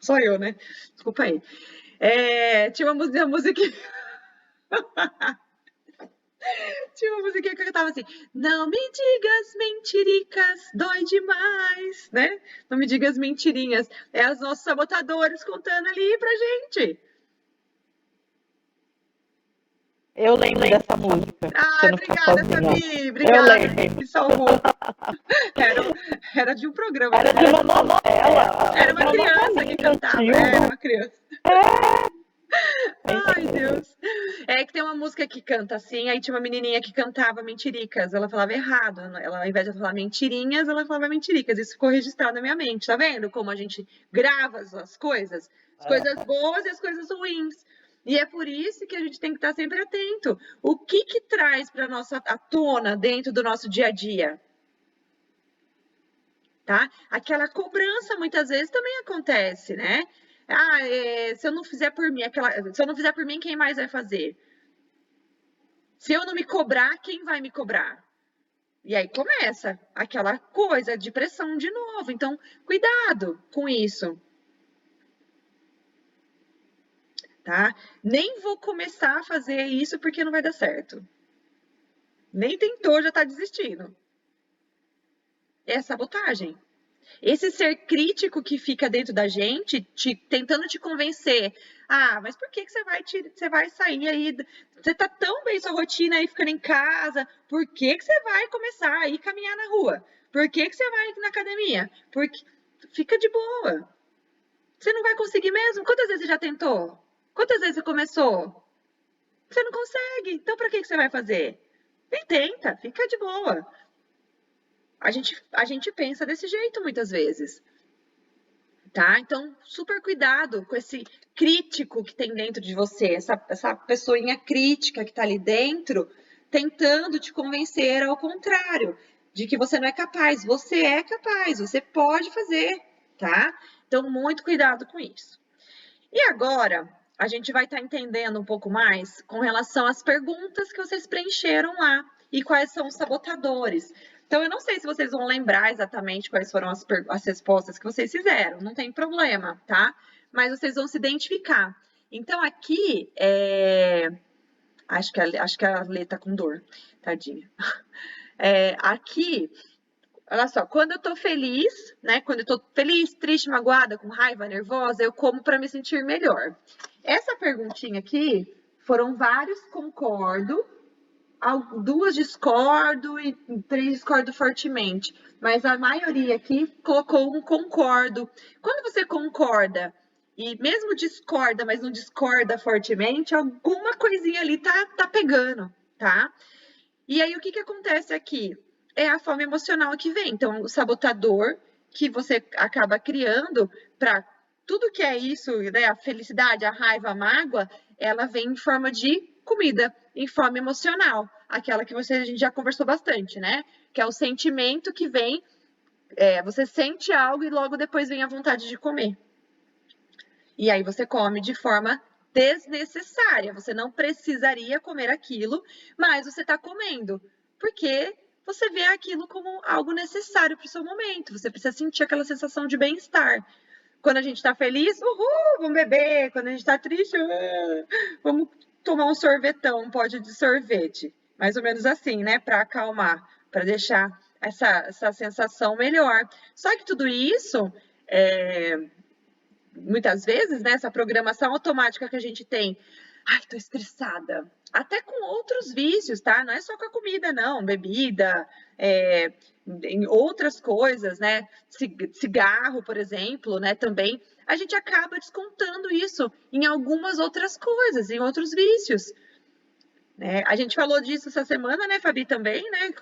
Só eu, né? Desculpa aí. Tinha uma musiquinha. Tinha uma musiquinha que eu cantava assim: não me digas mentiricas, dói demais, né? Não me digas mentirinhas. É os nossos sabotadores contando ali pra gente. Eu lembro dessa música. Ah, obrigada, Fabi. Obrigada, me salvou. Era de um programa. Era de uma novela. Era uma criança que cantava. Era uma criança. Ai, Deus. É que tem uma música que canta assim, aí tinha uma menininha que cantava mentiricas, ela falava errado, ela, ao invés de falar mentirinhas, ela falava mentiricas, isso ficou registrado na minha mente, tá vendo como a gente grava as coisas boas e as coisas ruins. E é por isso que a gente tem que estar sempre atento. O que traz para nossa à tona dentro do nosso dia a dia? Tá? Aquela cobrança muitas vezes também acontece, né? Se eu não fizer por mim, se eu não fizer por mim, quem mais vai fazer? Se eu não me cobrar, quem vai me cobrar? E aí começa aquela coisa de pressão de novo. Então, cuidado com isso. Tá? Nem vou começar a fazer isso porque não vai dar certo. Nem tentou, já tá desistindo. É sabotagem. Esse ser crítico que fica dentro da gente, tentando te convencer. Ah, mas por que você vai sair aí? Você tá tão bem sua rotina aí ficando em casa. Por que você vai começar a ir caminhar na rua? Por que você vai na academia? Porque fica de boa. Você não vai conseguir mesmo? Quantas vezes você já tentou? Quantas vezes você começou? Você não consegue. Então, para que você vai fazer? Nem tenta, fica de boa. A gente pensa desse jeito muitas vezes, tá? Então, super cuidado com esse crítico que tem dentro de você, essa pessoinha crítica que tá ali dentro, tentando te convencer ao contrário, de que você não é capaz. Você é capaz, você pode fazer, tá? Então, muito cuidado com isso. E agora, a gente vai estar entendendo um pouco mais com relação às perguntas que vocês preencheram lá e quais são os sabotadores. Então, eu não sei se vocês vão lembrar exatamente quais foram as respostas que vocês fizeram, não tem problema, tá? Mas vocês vão se identificar. Então, aqui, acho que a Lê tá com dor, tadinha. Aqui, olha só, quando eu tô feliz, né? Quando eu tô feliz, triste, magoada, com raiva, nervosa, eu como para me sentir melhor. Essa perguntinha aqui foram vários concordo, 2 discordo e 3 discordo fortemente. Mas a maioria aqui colocou um concordo. Quando você concorda e mesmo discorda, mas não discorda fortemente, alguma coisinha ali tá pegando, tá? E aí, o que acontece aqui? É a fome emocional que vem. Então, o sabotador que você acaba criando para tudo que é isso, né? A felicidade, a raiva, a mágoa, ela vem em forma de comida, em forma emocional. Aquela que a gente já conversou bastante, né? Que é o sentimento que vem, você sente algo e logo depois vem a vontade de comer. E aí você come de forma desnecessária. Você não precisaria comer aquilo, mas você está comendo, porque você vê aquilo como algo necessário para o seu momento. Você precisa sentir aquela sensação de bem-estar. Quando a gente está feliz, uhul, vamos beber. Quando a gente está triste, vamos tomar um sorvetão, um pote de sorvete. Mais ou menos assim, né? Para acalmar, para deixar essa sensação melhor. Só que tudo isso muitas vezes, né, essa programação automática que a gente tem, ai, tô estressada, até com outros vícios, tá? Não é só com a comida, não, bebida, em outras coisas, né? Cigarro, por exemplo, né? Também a gente acaba descontando isso em algumas outras coisas, em outros vícios. Né? A gente falou disso essa semana, né, Fabi, também, né?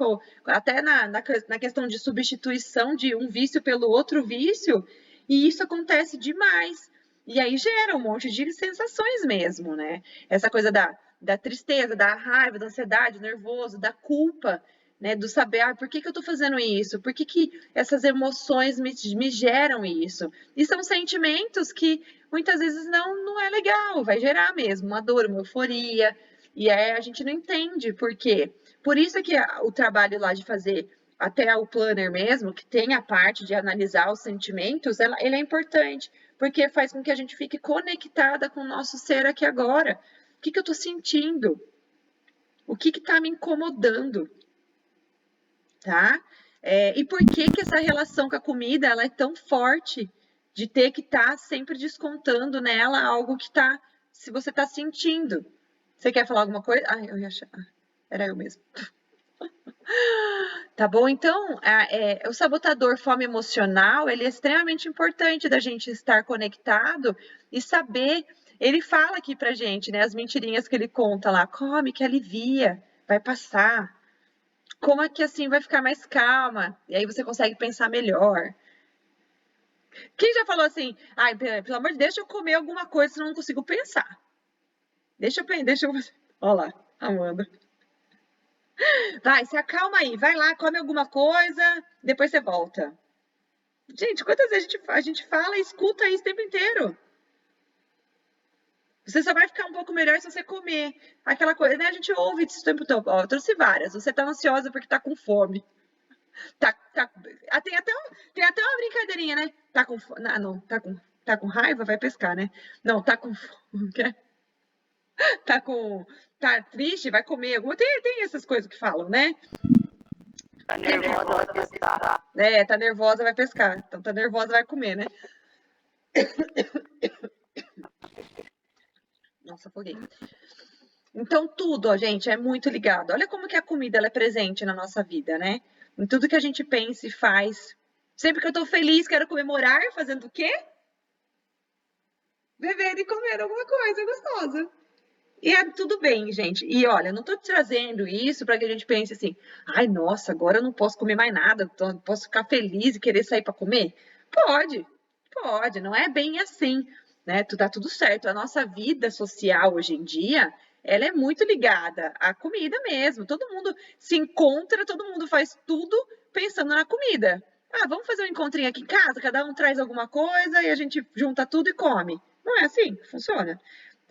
Até na questão de substituição de um vício pelo outro vício, e isso acontece demais. E aí gera um monte de sensações mesmo, né? Essa coisa da tristeza, da raiva, da ansiedade, do nervoso, da culpa, né? Do saber, por que eu tô fazendo isso? Por que essas emoções me geram isso? E são sentimentos que muitas vezes não é legal, vai gerar mesmo uma dor, uma euforia. E aí a gente não entende por quê. Por isso que o trabalho lá de fazer até o planner mesmo, que tem a parte de analisar os sentimentos, ele é importante, porque faz com que a gente fique conectada com o nosso ser aqui agora. O que eu estou sentindo? O que está me incomodando? Tá? E por que essa relação com a comida ela é tão forte de ter que estar sempre descontando nela algo que se você está sentindo? Você quer falar alguma coisa? Ah, eu ia achar. Era eu mesmo. Tá bom? Então, o sabotador fome emocional, ele é extremamente importante da gente estar conectado e saber. Ele fala aqui pra gente, né? As mentirinhas que ele conta lá. Come, que alivia, vai passar. Como é que assim vai ficar mais calma? E aí você consegue pensar melhor. Quem já falou assim, ai, pelo amor de Deus, deixa eu comer alguma coisa, senão eu não consigo pensar. Deixa eu... Olha lá, Amanda. Vai, se acalma aí, vai lá, come alguma coisa, depois você volta. Gente, quantas vezes a gente fala e escuta isso o tempo inteiro? Você só vai ficar um pouco melhor se você comer. Aquela coisa, né? A gente ouve isso o tempo todo. Ó, eu trouxe várias. Você tá ansiosa porque tá com fome. Tem até uma brincadeirinha, né? Tá com fome. Não, tá com raiva, vai pescar, né? Não, tá com fome. Tá triste, vai comer. Tem essas coisas que falam, né? Tá nervosa, vai pescar. Tá nervosa, vai pescar. Então tá nervosa, vai comer, né? Nossa, afoguei. Então tudo, ó, gente, é muito ligado. Olha como que a comida ela é presente na nossa vida, né? Em tudo que a gente pensa e faz. Sempre que eu tô feliz, quero comemorar, fazendo o quê? Bebendo e comendo alguma coisa gostosa. E é tudo bem, gente. E olha, não tô trazendo isso para que a gente pense assim, ai, nossa, agora eu não posso comer mais nada, posso ficar feliz e querer sair para comer? Pode, não é bem assim, né? Tá tudo certo. A nossa vida social hoje em dia, ela é muito ligada à comida mesmo. Todo mundo se encontra, todo mundo faz tudo pensando na comida. Ah, vamos fazer um encontrinho aqui em casa, cada um traz alguma coisa e a gente junta tudo e come. Não é assim que funciona?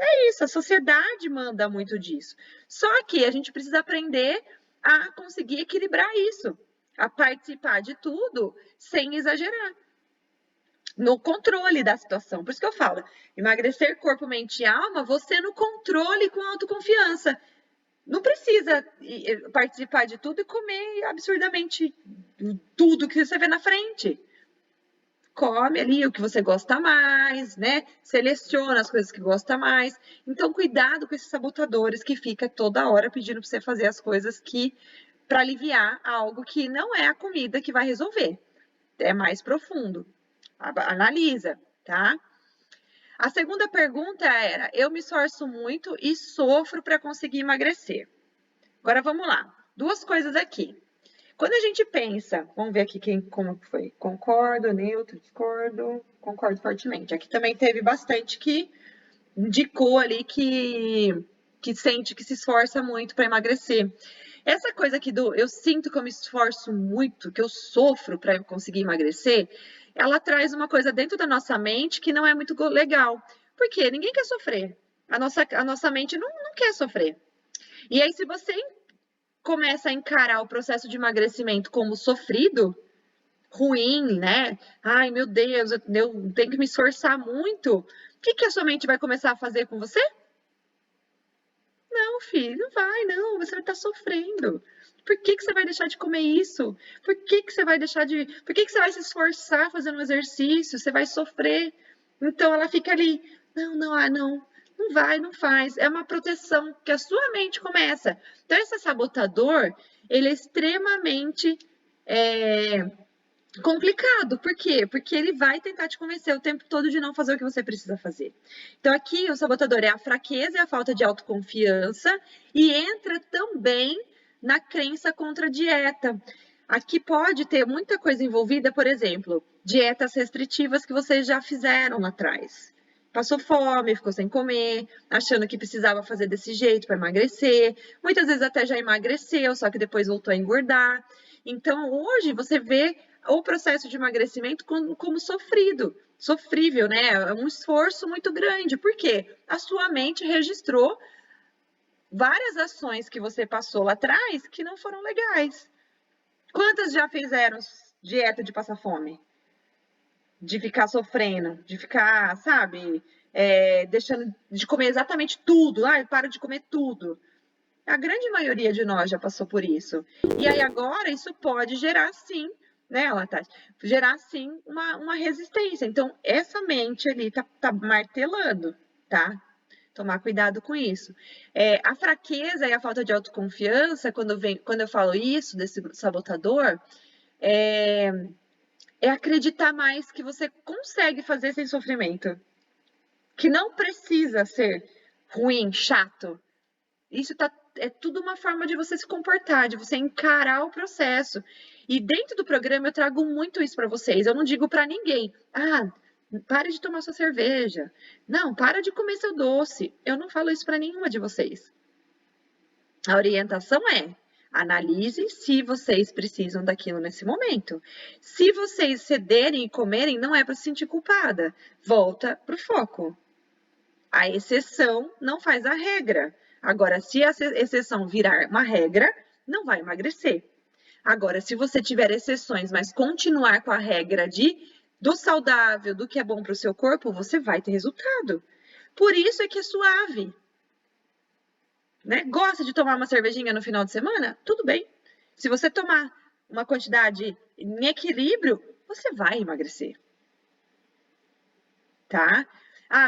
É isso, a sociedade manda muito disso. Só que a gente precisa aprender a conseguir equilibrar isso, a participar de tudo sem exagerar. no controle da situação. Por isso que eu falo, emagrecer corpo, mente e alma, você no controle com autoconfiança. Não precisa participar de tudo e comer absurdamente tudo que você vê na frente. Come ali o que você gosta mais, né? Seleciona as coisas que gosta mais. Então, cuidado com esses sabotadores que fica toda hora pedindo para você fazer as coisas que para aliviar algo que não é a comida que vai resolver. É mais profundo. Analisa, tá? A segunda pergunta era: eu me esforço muito e sofro para conseguir emagrecer. Agora vamos lá. Duas coisas aqui. Quando a gente pensa, vamos ver aqui como foi. Concordo, neutro, discordo, concordo fortemente. Aqui também teve bastante que indicou ali que sente que se esforça muito para emagrecer. Essa coisa aqui do eu sinto que eu me esforço muito, que eu sofro para conseguir emagrecer, ela traz uma coisa dentro da nossa mente que não é muito legal. Por quê? Ninguém quer sofrer. A nossa mente não quer sofrer. E aí, se você começa a encarar o processo de emagrecimento como sofrido, ruim, né? Ai, meu Deus, eu tenho que me esforçar muito. O que a sua mente vai começar a fazer com você? Não, filho, não vai, não. Você vai estar sofrendo. Por que você vai deixar de comer isso? Por que você vai deixar de. Por que você vai se esforçar fazendo um exercício? Você vai sofrer. Então ela fica ali. Não, não. Não vai, não faz. É uma proteção que a sua mente começa. Então, esse sabotador, ele é extremamente complicado. Por quê? Porque ele vai tentar te convencer o tempo todo de não fazer o que você precisa fazer. Então, aqui, o sabotador é a fraqueza e a falta de autoconfiança e entra também na crença contra a dieta. Aqui pode ter muita coisa envolvida, por exemplo, dietas restritivas que vocês já fizeram lá atrás. Passou fome, ficou sem comer, achando que precisava fazer desse jeito para emagrecer. Muitas vezes até já emagreceu, só que depois voltou a engordar. Então, hoje você vê o processo de emagrecimento como sofrível, né? É um esforço muito grande. Por quê? A sua mente registrou várias ações que você passou lá atrás que não foram legais. Quantas já fizeram dieta de passar fome? De ficar sofrendo, de ficar, sabe, deixando de comer exatamente tudo. Ai, para de comer tudo. A grande maioria de nós já passou por isso. E aí agora isso pode gerar sim, né, Latate? Gerar sim uma resistência. Então, essa mente ali tá martelando, tá? Tomar cuidado com isso. A fraqueza e a falta de autoconfiança, quando eu falo isso, desse sabotador, é acreditar mais que você consegue fazer sem sofrimento. Que não precisa ser ruim, chato. Isso é tudo uma forma de você se comportar, de você encarar o processo. E dentro do programa eu trago muito isso para vocês. Eu não digo para ninguém, pare de tomar sua cerveja. Não, para de comer seu doce. Eu não falo isso para nenhuma de vocês. A orientação é: analisem se vocês precisam daquilo nesse momento. Se vocês cederem e comerem, não é para se sentir culpada. Volta para o foco. A exceção não faz a regra. Agora, se a exceção virar uma regra, não vai emagrecer. Agora, se você tiver exceções, mas continuar com a regra do saudável, do que é bom para o seu corpo, você vai ter resultado. Por isso é que é suave. Né? Gosta de tomar uma cervejinha no final de semana? Tudo bem. Se você tomar uma quantidade em equilíbrio, você vai emagrecer. Tá?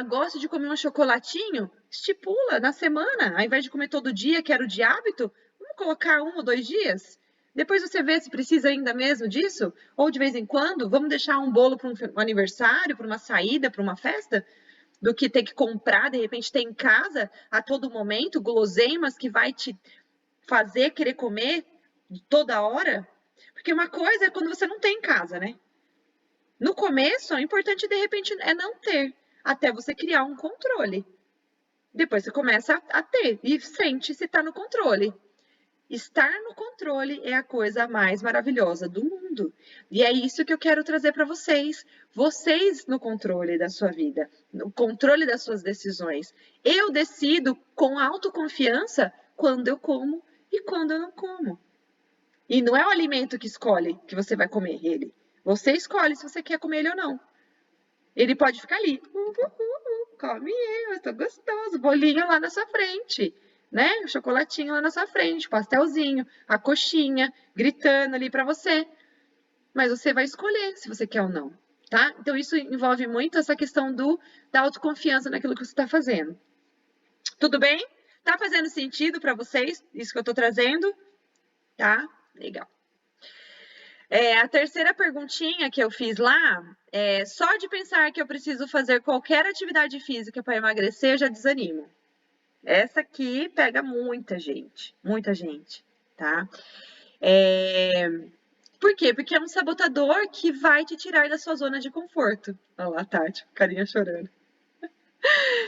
Gosto de comer um chocolatinho? Estipula na semana, ao invés de comer todo dia, quero de hábito, vamos colocar 1 ou 2 dias. Depois você vê se precisa ainda mesmo disso, ou de vez em quando, vamos deixar um bolo para um aniversário, para uma saída, para uma festa, do que ter que comprar, de repente ter em casa a todo momento guloseimas que vai te fazer querer comer toda hora. Porque uma coisa é quando você não tem em casa, né? No começo, o importante de repente é não ter, até você criar um controle. Depois você começa a ter e sente se está no controle. Estar no controle é a coisa mais maravilhosa do mundo. E é isso que eu quero trazer para vocês. Vocês no controle da sua vida, no controle das suas decisões. Eu decido com autoconfiança quando eu como e quando eu não como. E não é o alimento que escolhe que você vai comer ele. Você escolhe se você quer comer ele ou não. Ele pode ficar ali, come eu, tô gostoso, bolinho lá na sua frente, né? O chocolatinho lá na sua frente, pastelzinho, a coxinha, gritando ali pra você. Mas você vai escolher se você quer ou não, tá? Então isso envolve muito essa questão da autoconfiança naquilo que você tá fazendo. Tudo bem? Tá fazendo sentido pra vocês isso que eu tô trazendo? Tá? Legal. A terceira perguntinha que eu fiz lá é: só de pensar que eu preciso fazer qualquer atividade física para emagrecer, eu já desanimo. Essa aqui pega muita gente, tá? Por quê? Porque é um sabotador que vai te tirar da sua zona de conforto. Olha lá, Tati, carinha chorando.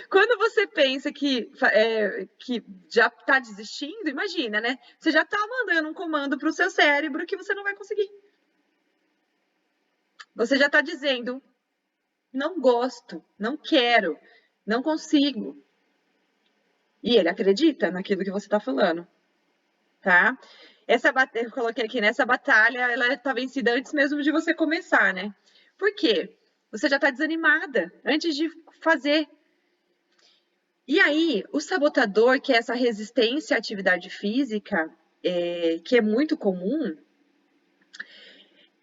Quando você pensa que já está desistindo, imagina, né? Você já está mandando um comando para o seu cérebro que você não vai conseguir. Você já está dizendo: não gosto, não quero, não consigo. E ele acredita naquilo que você está falando, tá? Eu coloquei aqui, nessa batalha, ela está vencida antes mesmo de você começar, né? Por quê? Você já está desanimada antes de fazer. E aí, o sabotador, que é essa resistência à atividade física, que é muito comum,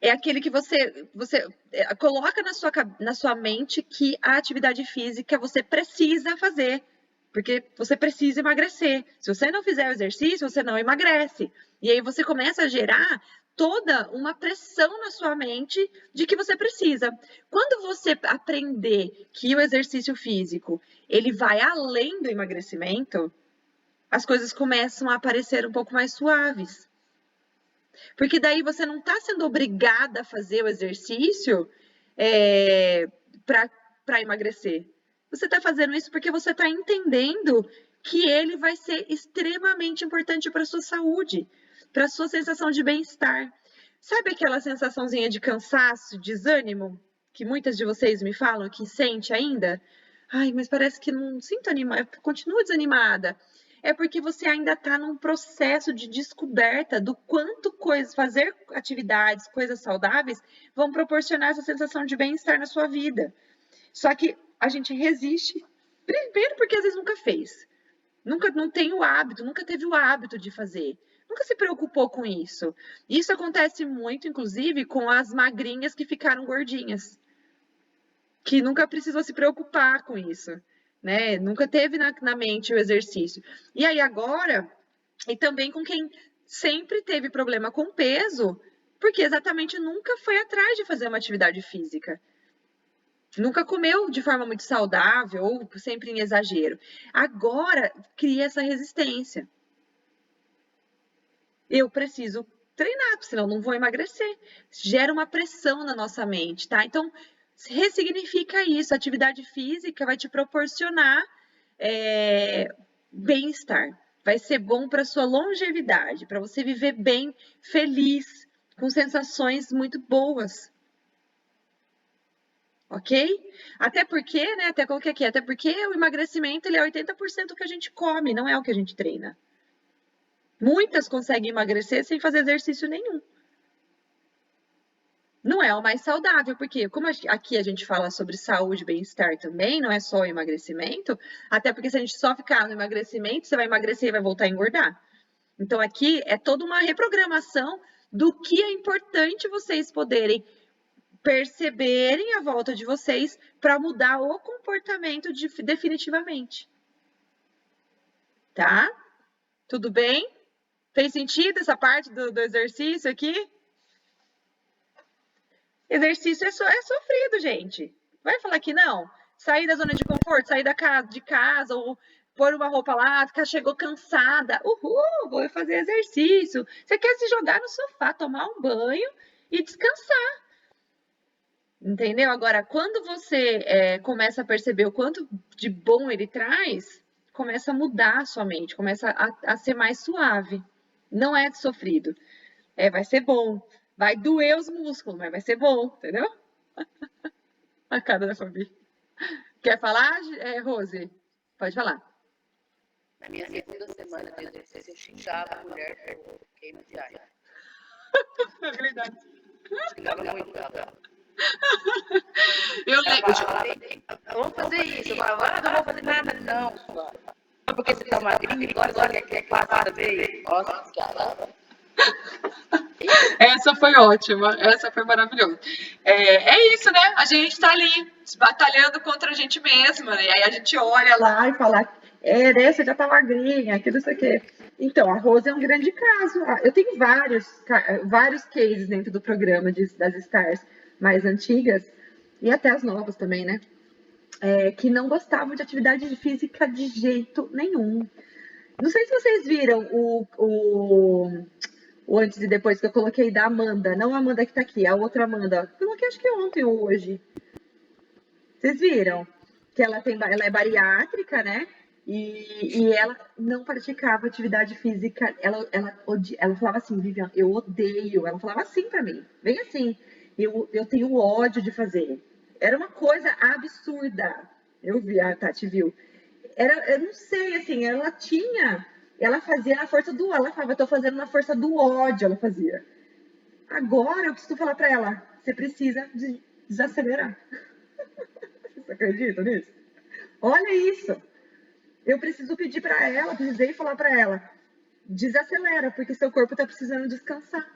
é aquele que você coloca na sua mente que a atividade física você precisa fazer, porque você precisa emagrecer. Se você não fizer o exercício, você não emagrece. E aí você começa a gerar toda uma pressão na sua mente de que você precisa. Quando você aprender que o exercício físico ele vai além do emagrecimento, as coisas começam a aparecer um pouco mais suaves. Porque daí você não está sendo obrigada a fazer o exercício para emagrecer. Você está fazendo isso porque você está entendendo que ele vai ser extremamente importante para a sua saúde, para a sua sensação de bem-estar. Sabe aquela sensaçãozinha de cansaço, desânimo, que muitas de vocês me falam que sente ainda? Ai, mas parece que não sinto animada, continuo desanimada. É porque você ainda está num processo de descoberta do quanto fazer atividades, coisas saudáveis, vão proporcionar essa sensação de bem-estar na sua vida. Só que a gente resiste, primeiro porque às vezes nunca fez, não tem o hábito, nunca teve o hábito de fazer, nunca se preocupou com isso. Isso acontece muito, inclusive, com as magrinhas que ficaram gordinhas, que nunca precisou se preocupar com isso. Né? Nunca teve na mente o exercício. E aí agora, e também com quem sempre teve problema com peso, porque exatamente nunca foi atrás de fazer uma atividade física. Nunca comeu de forma muito saudável ou sempre em exagero. Agora cria essa resistência. Eu preciso treinar, senão não vou emagrecer. Gera uma pressão na nossa mente, tá? Então, ressignifica isso. A atividade física vai te proporcionar bem-estar. Vai ser bom para sua longevidade, para você viver bem, feliz, com sensações muito boas. Ok? Até porque, né? Até coloquei aqui, até porque o emagrecimento ele é 80% do que a gente come, não é o que a gente treina. Muitas conseguem emagrecer sem fazer exercício nenhum. Não é o mais saudável, porque como aqui a gente fala sobre saúde e bem-estar também, não é só o emagrecimento, até porque se a gente só ficar no emagrecimento, você vai emagrecer e vai voltar a engordar. Então aqui é toda uma reprogramação do que é importante vocês poderem perceberem à volta de vocês para mudar o comportamento definitivamente. Tá? Tudo bem? Fez sentido essa parte do exercício aqui? Exercício é sofrido, gente. Vai falar que não? Sair da zona de conforto, sair de casa ou pôr uma roupa lá, chegou cansada. Uhul, vou fazer exercício. Você quer se jogar no sofá, tomar um banho e descansar. Entendeu? Agora, quando você começa a perceber o quanto de bom ele traz, começa a mudar a sua mente, começa a ser mais suave. Não é sofrido. Vai ser bom. Vai doer os músculos, mas vai ser bom, entendeu? A cara da Fabi. Quer falar, Rose? Pode falar. Na minha segunda semana de exercício, eu xingava a mulher por queima de ar. É verdade. Xingava muito ela. Eu Ela lembro. fala assim, vamos fazer isso. Eu falo, não vou fazer nada, não. Só porque você tá magrinho, agora você quer que faça também. Nossa, caramba. Essa foi ótima, essa foi maravilhosa. É isso, né? A gente tá ali batalhando contra a gente mesma, né? E aí a gente olha lá e fala, né, você já tá magrinha, que não sei o quê. Então, a Rose é um grande caso. Eu tenho vários cases dentro do programa das Stars mais antigas, e até as novas também, né? Que não gostavam de atividade física de jeito nenhum. Não sei se vocês viram o antes e depois que eu coloquei da Amanda, não a Amanda que tá aqui, a outra Amanda. Coloquei acho que ontem ou hoje. Vocês viram? Que ela é bariátrica, né? E ela não praticava atividade física. Ela falava assim, Vivian, eu odeio. Ela falava assim pra mim, bem assim. Eu tenho ódio de fazer. Era uma coisa absurda. Eu vi, a Tati viu. Eu não sei, assim, ela fazia na força do, ela falava, eu tô fazendo na força do ódio, ela fazia. Agora eu preciso falar pra ela, você precisa desacelerar. Você acredita nisso? Olha isso. Eu preciso pedir pra ela, precisei falar pra ela, desacelera, porque seu corpo tá precisando descansar.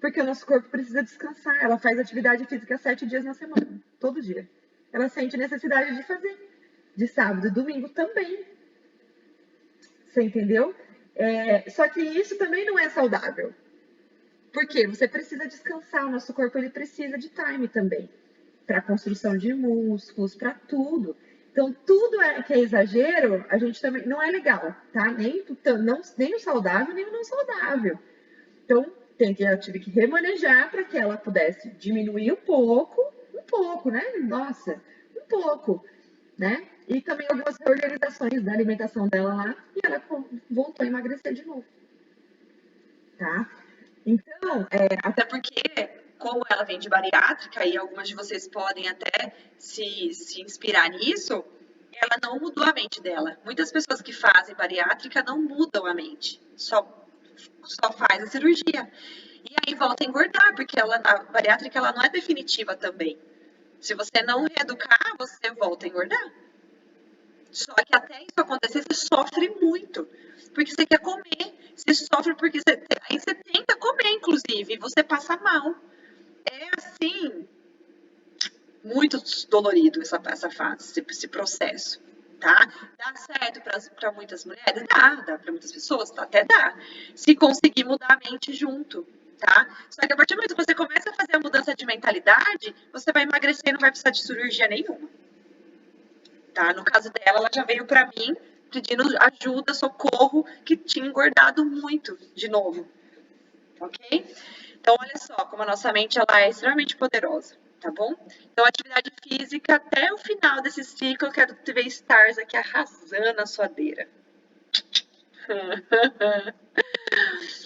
Porque o nosso corpo precisa descansar. Ela faz atividade física 7 dias na semana, todo dia. Ela sente necessidade de fazer. De sábado e domingo também. Você entendeu? Só que isso também não é saudável. Porque você precisa descansar, o nosso corpo ele precisa de time também. Para construção de músculos, para tudo. Então, tudo que é exagero, a gente também não é legal, tá? Nem o saudável, nem o não saudável. Então, eu tive que remanejar para que ela pudesse diminuir um pouco, né? Nossa, um pouco, né? E também algumas reorganizações da alimentação dela lá, e ela voltou a emagrecer de novo, tá? Então, até porque, como ela vem de bariátrica, e algumas de vocês podem até se inspirar nisso, ela não mudou a mente dela. Muitas pessoas que fazem bariátrica não mudam a mente, só faz a cirurgia. E aí volta a engordar, porque a bariátrica ela não é definitiva também. Se você não reeducar, você volta a engordar. Só que até isso acontecer, você sofre muito. Porque você quer comer. Você sofre porque aí você tenta comer, inclusive, e você passa mal. É assim, muito dolorido essa fase, esse processo. Tá? Dá certo para muitas mulheres? Dá para muitas pessoas, até dá. Se conseguir mudar a mente junto, tá? Só que a partir do momento que você começa a fazer a mudança de mentalidade, você vai emagrecer e não vai precisar de cirurgia nenhuma. Tá? No caso dela, ela já veio para mim pedindo ajuda, socorro, que tinha engordado muito de novo, ok? Então, olha só como a nossa mente ela é extremamente poderosa, tá bom? Então, atividade física até o final desse ciclo, eu quero ver stars aqui arrasando a suadeira.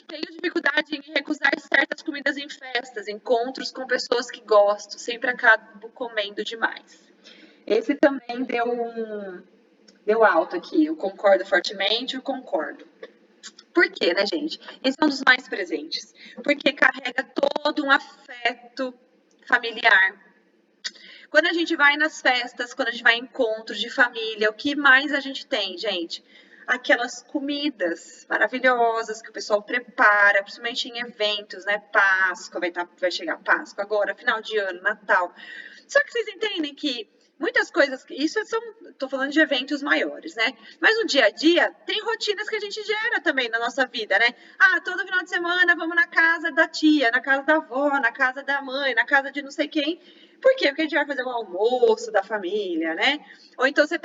Tenho dificuldade em recusar certas comidas em festas, encontros com pessoas que gosto, sempre acabo comendo demais. Esse também deu alto aqui, eu concordo fortemente, eu concordo. Por quê, né, gente? Esse é um dos mais presentes. Porque carrega todo um afeto familiar. Quando a gente vai nas festas, quando a gente vai em encontros de família, o que mais a gente tem, gente? Aquelas comidas maravilhosas que o pessoal prepara, principalmente em eventos, né? Páscoa, vai chegar Páscoa agora, final de ano, Natal. Só que vocês entendem que muitas coisas, tô falando de eventos maiores, né? Mas no dia a dia, tem rotinas que a gente gera também na nossa vida, né? Ah, todo final de semana vamos na casa da tia, na casa da avó, na casa da mãe, na casa de não sei quem. Por quê? Porque a gente vai fazer um almoço da família, né? Ou então você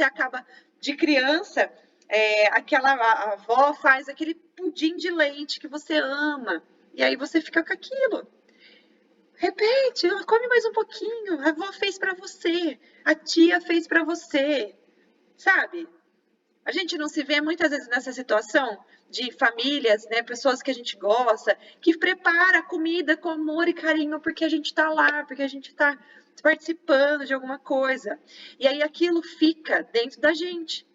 acaba de criança, a avó faz aquele pudim de leite que você ama. E aí você fica com aquilo. Repete, come mais um pouquinho. A avó fez para você, a tia fez para você, sabe? A gente não se vê muitas vezes nessa situação de famílias, né, pessoas que a gente gosta, que prepara comida com amor e carinho porque a gente está lá, porque a gente está participando de alguma coisa. E aí aquilo fica dentro da gente.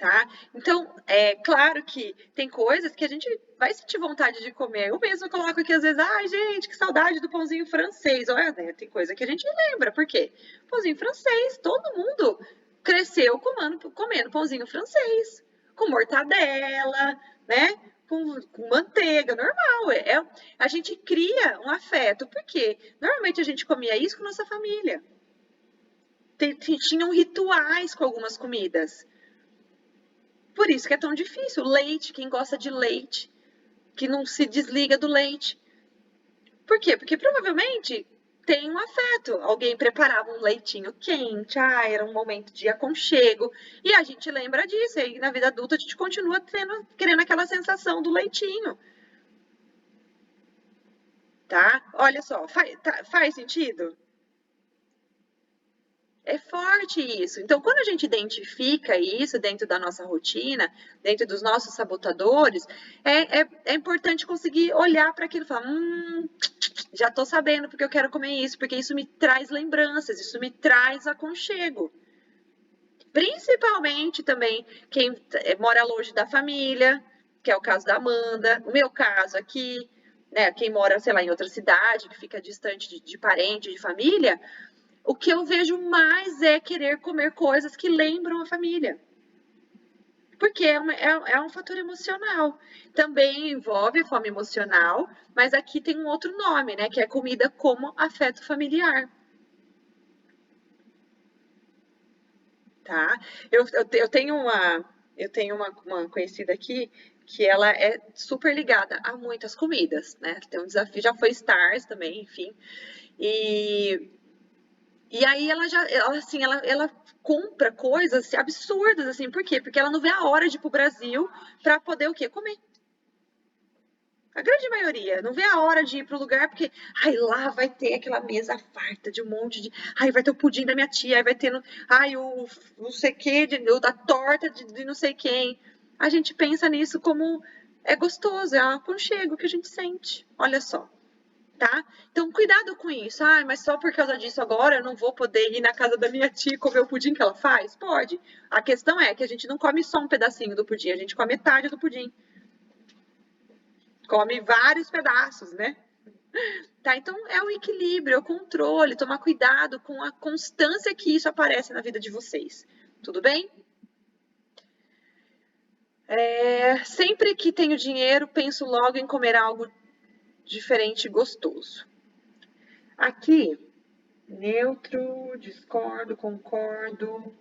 tá? Então, é claro que tem coisas que a gente vai sentir vontade de comer. Eu mesmo coloco aqui às vezes, ai, gente, que saudade do pãozinho francês. Olha, né, tem coisa que a gente lembra, por quê? Pãozinho francês, todo mundo cresceu comendo pãozinho francês, com mortadela, né? Com manteiga, normal. A gente cria um afeto, porque normalmente a gente comia isso com nossa família. Tinham rituais com algumas comidas. Por isso que é tão difícil. Leite, quem gosta de leite, que não se desliga do leite. Por quê? Porque provavelmente tem um afeto. Alguém preparava um leitinho quente, era um momento de aconchego. E a gente lembra disso. E aí, na vida adulta, a gente continua querendo aquela sensação do leitinho. Tá? Olha só, faz sentido? É forte isso. Então, quando a gente identifica isso dentro da nossa rotina, dentro dos nossos sabotadores, é importante conseguir olhar para aquilo e falar: já estou sabendo porque eu quero comer isso, porque isso me traz lembranças, isso me traz aconchego. Principalmente também quem mora longe da família, que é o caso da Amanda, o meu caso aqui, né? Quem mora, sei lá, em outra cidade, que fica distante de parente, de família. O que eu vejo mais é querer comer coisas que lembram a família. Porque é um fator emocional. Também envolve fome emocional, mas aqui tem um outro nome, né? Que é comida como afeto familiar. Tá? Eu tenho uma conhecida aqui que ela é super ligada a muitas comidas, né? Tem um desafio, já foi Stars também, enfim. E aí ela compra coisas absurdas, assim, por quê? Porque ela não vê a hora de ir pro Brasil para poder o quê? Comer. A grande maioria não vê a hora de ir pro lugar porque, lá vai ter aquela mesa farta de um monte de, vai ter o pudim da minha tia, aí vai ter, o não sei o que, da torta de não sei quem. A gente pensa nisso como é gostoso, é um aconchego que a gente sente. Olha só. Tá? Então, cuidado com isso. Mas só por causa disso agora eu não vou poder ir na casa da minha tia e comer o pudim que ela faz? Pode. A questão é que a gente não come só um pedacinho do pudim, a gente come metade do pudim. Come vários pedaços, né? Tá? Então, é o equilíbrio, é o controle, tomar cuidado com a constância que isso aparece na vida de vocês. Tudo bem? Sempre que tenho dinheiro, penso logo em comer algo diferente e gostoso. Aqui, neutro, discordo, concordo.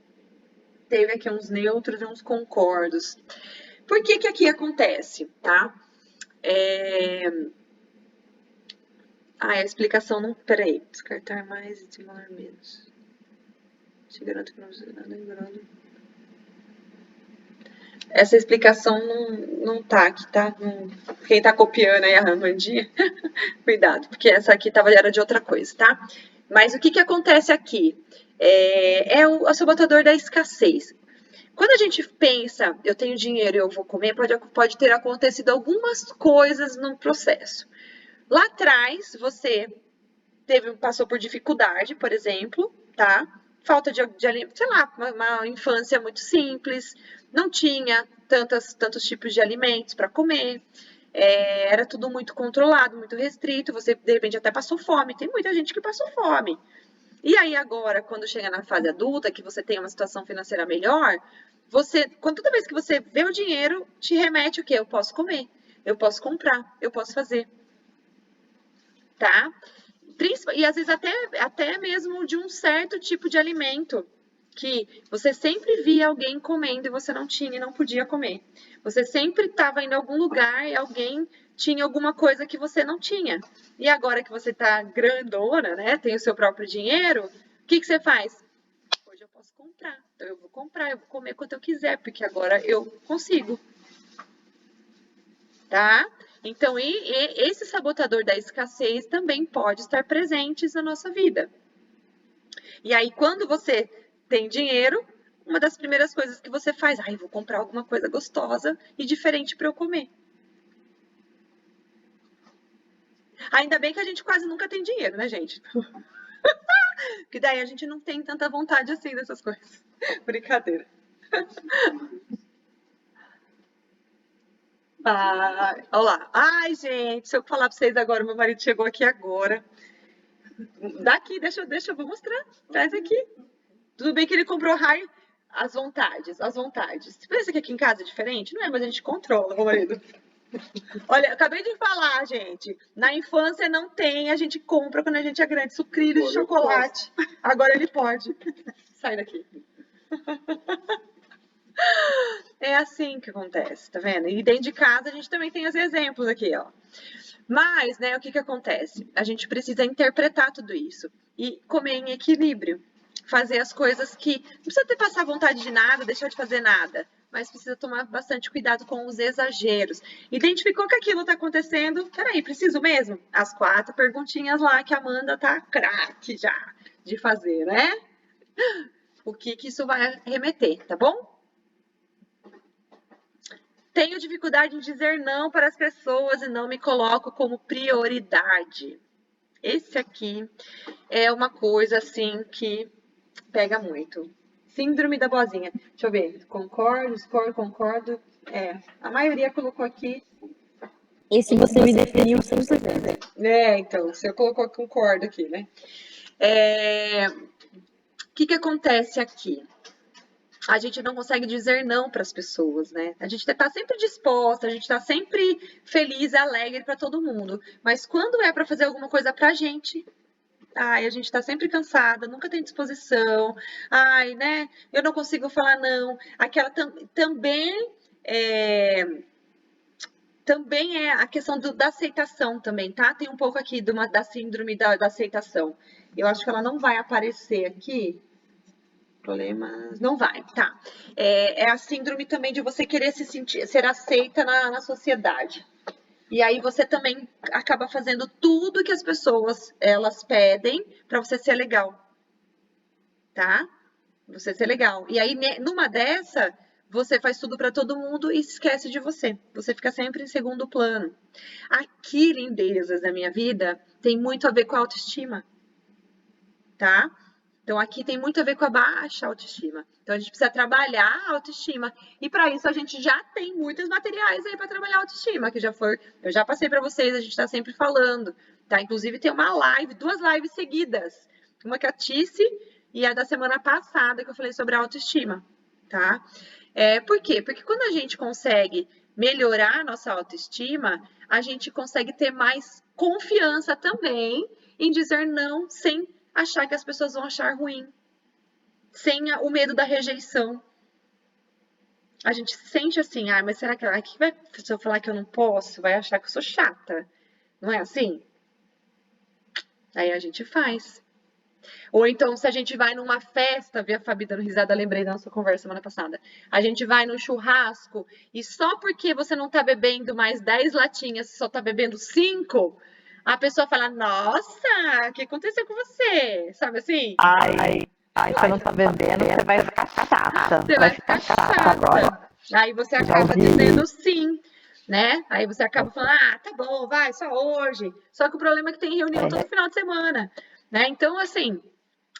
Teve aqui uns neutros e uns concordos. Por que aqui acontece, tá? A explicação não... Peraí. Descartar mais e estimular menos. Te garanto que não precisa nada lembrando. Essa explicação não tá aqui, tá? Quem tá copiando aí a Ramandinha, cuidado, porque essa aqui era de outra coisa, tá? Mas o que acontece aqui? É o sabotador da escassez. Quando a gente pensa, eu tenho dinheiro e eu vou comer, pode ter acontecido algumas coisas no processo. Lá atrás, você passou por dificuldade, por exemplo, tá? Falta de sei lá, uma infância muito simples, não tinha tantos tipos de alimentos para comer, era tudo muito controlado, muito restrito, você de repente até passou fome, tem muita gente que passou fome. E aí agora, quando chega na fase adulta, que você tem uma situação financeira melhor, toda vez que você vê o dinheiro, te remete o quê? Eu posso comer, eu posso comprar, eu posso fazer. Tá? E às vezes até mesmo de um certo tipo de alimento que você sempre via alguém comendo e você não tinha e não podia comer. Você sempre estava indo a algum lugar e alguém tinha alguma coisa que você não tinha. E agora que você está grandona, né, tem o seu próprio dinheiro, o que você faz? Hoje eu posso comprar. Então eu vou comprar, eu vou comer quanto eu quiser, porque agora eu consigo. Tá? Então, esse sabotador da escassez também pode estar presente na nossa vida. E aí, quando você tem dinheiro, uma das primeiras coisas que você faz, vou comprar alguma coisa gostosa e diferente para eu comer. Ainda bem que a gente quase nunca tem dinheiro, né, gente? Porque daí a gente não tem tanta vontade assim dessas coisas. Brincadeira. Olha lá. Ai, gente, se eu falar pra vocês agora, meu marido chegou aqui agora. Daqui, deixa, eu vou mostrar. Traz aqui. Tudo bem que ele comprou raio às vontades, às vontades. Você pensa que aqui em casa é diferente? Não é, mas a gente controla, meu marido. Olha, eu acabei de falar, gente. Na infância não tem, a gente compra quando a gente é grande, sucrilhos de chocolate. Agora ele pode. Sai daqui. É assim que acontece, tá vendo? E dentro de casa a gente também tem os exemplos aqui, ó. Mas, né, o que que acontece? A gente precisa interpretar tudo isso e comer em equilíbrio. Fazer as coisas que não precisa ter passar vontade de nada, deixar de fazer nada, mas precisa tomar bastante cuidado com os exageros. Identificou que aquilo tá acontecendo? Peraí, preciso mesmo? As 4 perguntinhas lá que a Amanda tá craque já de fazer, né? O que que isso vai remeter, tá bom? Tenho dificuldade em dizer não para as pessoas e não me coloco como prioridade. Esse aqui é uma coisa assim que pega muito. Síndrome da boazinha. Deixa eu ver. Concordo, discordo, concordo. A maioria colocou aqui. Esse você me definiu 100%. Então, você colocou concordo aqui, né? O que que acontece aqui? A gente não consegue dizer não para as pessoas, né? A gente tá sempre disposta, a gente tá sempre feliz, alegre para todo mundo. Mas quando é para fazer alguma coisa pra gente, ai, a gente tá sempre cansada, nunca tem disposição. Ai, né? Eu não consigo falar não. Aquela também é a questão da aceitação também, tá? Tem um pouco aqui da síndrome da aceitação. Eu acho que ela não vai aparecer aqui. Problemas. Não vai, tá. É a síndrome também de você querer ser aceita na sociedade. E aí você também acaba fazendo tudo que as pessoas elas pedem para você ser legal, tá? Você ser legal. E aí numa dessa você faz tudo para todo mundo e esquece de você. Você fica sempre em segundo plano. Aqui, lindezas da minha vida, tem muito a ver com a autoestima, tá? Então, aqui tem muito a ver com a baixa autoestima. Então, a gente precisa trabalhar a autoestima. E para isso, a gente já tem muitos materiais aí para trabalhar a autoestima, que eu já passei para vocês, a gente está sempre falando, tá? Inclusive, tem uma live, 2 lives seguidas. Uma que a Tice e a da semana passada, que eu falei sobre a autoestima, tá? Por quê? Porque quando a gente consegue melhorar a nossa autoestima, a gente consegue ter mais confiança também em dizer não sem achar que as pessoas vão achar ruim, sem o medo da rejeição. A gente sente assim, mas será que se eu falar que eu não posso, vai achar que eu sou chata? Não é assim? Aí a gente faz. Ou então, se a gente vai numa festa, vi a Fabi dando risada, lembrei da nossa conversa semana passada. A gente vai num churrasco e só porque você não tá bebendo mais 10 latinhas, só tá bebendo 5, a pessoa fala, nossa, o que aconteceu com você? Sabe assim? Ai, você não tá bebendo, você vai ficar chata. Você vai ficar chata agora. Aí você acaba dizendo sim, né? Aí você acaba falando, tá bom, vai, só hoje. Só que o problema é que tem reunião todo final de semana, né? Então, assim,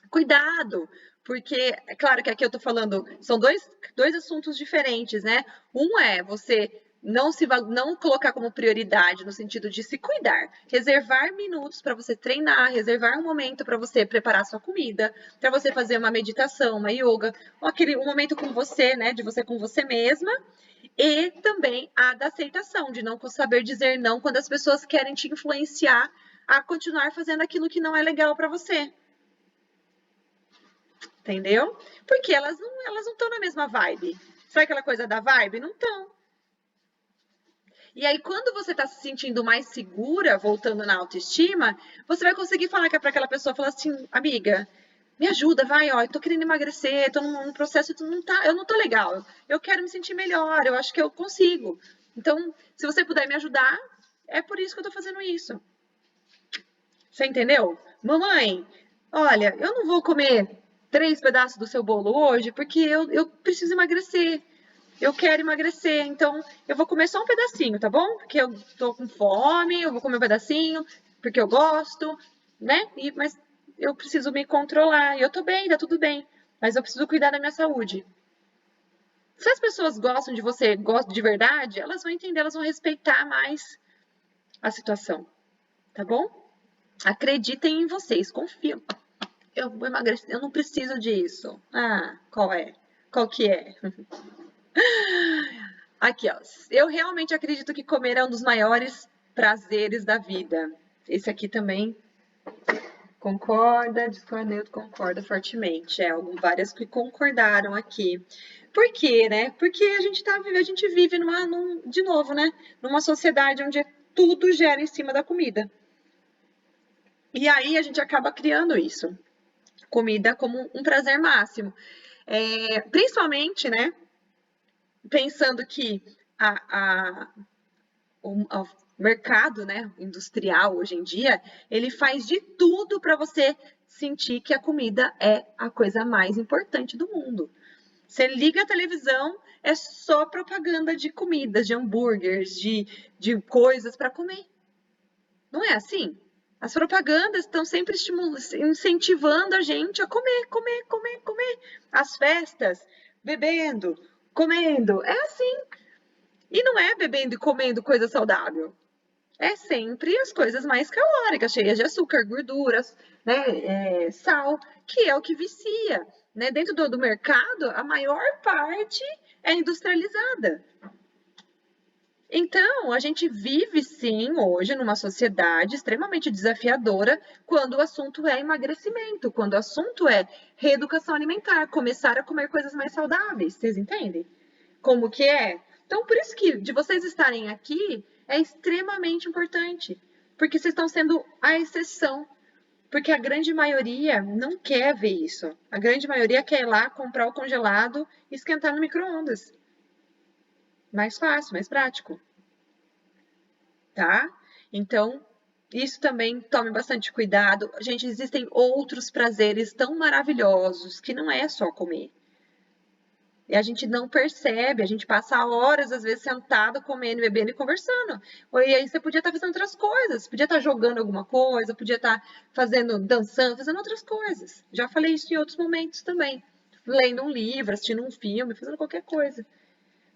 cuidado, porque é claro que aqui eu tô falando, são dois assuntos diferentes, né? Um é você não colocar como prioridade no sentido de se cuidar, reservar minutos para você treinar, reservar um momento para você preparar sua comida, para você fazer uma meditação, uma yoga, um momento com você, né, de você com você mesma, e também a da aceitação, de não saber dizer não quando as pessoas querem te influenciar a continuar fazendo aquilo que não é legal para você. Entendeu? Porque elas não estão na mesma vibe. Sabe aquela coisa da vibe? Não estão. E aí, quando você está se sentindo mais segura, voltando na autoestima, você vai conseguir falar para aquela pessoa, falar assim, amiga, me ajuda, vai, ó, eu tô querendo emagrecer, tô num processo, eu não tô legal, eu quero me sentir melhor, eu acho que eu consigo. Então, se você puder me ajudar, é por isso que eu tô fazendo isso. Você entendeu? Mamãe, olha, eu não vou comer 3 pedaços do seu bolo hoje, porque eu preciso emagrecer. Eu quero emagrecer, então eu vou comer só um pedacinho, tá bom? Porque eu tô com fome, eu vou comer um pedacinho, porque eu gosto, né? Mas eu preciso me controlar. Eu tô bem, tá tudo bem. Mas eu preciso cuidar da minha saúde. Se as pessoas gostam de você, gostam de verdade, elas vão entender, elas vão respeitar mais a situação, tá bom? Acreditem em vocês, confiam. Eu vou emagrecer, eu não preciso disso. Ah, qual é? Qual que é? Aqui, ó. Eu realmente acredito que comer é um dos maiores prazeres da vida. Esse aqui também concorda, discorda, eu concordo fortemente. Várias que concordaram aqui. Por quê, né? Porque a gente vive de novo, né? Numa sociedade onde tudo gera em cima da comida. E aí a gente acaba criando isso. Comida como um prazer máximo. Principalmente, né? Pensando que o mercado, né, industrial hoje em dia, ele faz de tudo para você sentir que a comida é a coisa mais importante do mundo. Você liga a televisão, é só propaganda de comidas, de hambúrgueres, de coisas para comer. Não é assim? As propagandas estão sempre incentivando a gente a comer, comer, comer, comer. As festas, bebendo, comendo. É assim. E não é bebendo e comendo coisa saudável. É sempre as coisas mais calóricas, cheias de açúcar, gorduras, né, sal, que é o que vicia. Né? Dentro do mercado, a maior parte é industrializada. Então, a gente vive sim hoje numa sociedade extremamente desafiadora quando o assunto é emagrecimento, quando o assunto é reeducação alimentar, começar a comer coisas mais saudáveis. Vocês entendem? Como que é? Então, por isso que de vocês estarem aqui é extremamente importante, porque vocês estão sendo a exceção, porque a grande maioria não quer ver isso. A grande maioria quer ir lá comprar o congelado e esquentar no micro-ondas. Mais fácil, mais prático. Tá? Então, isso também tome bastante cuidado. Gente, existem outros prazeres tão maravilhosos que não é só comer. E a gente não percebe, a gente passa horas, às vezes, sentado, comendo, bebendo e conversando. E aí você podia estar fazendo outras coisas, podia estar jogando alguma coisa, podia estar dançando, fazendo outras coisas. Já falei isso em outros momentos também. Lendo um livro, assistindo um filme, fazendo qualquer coisa.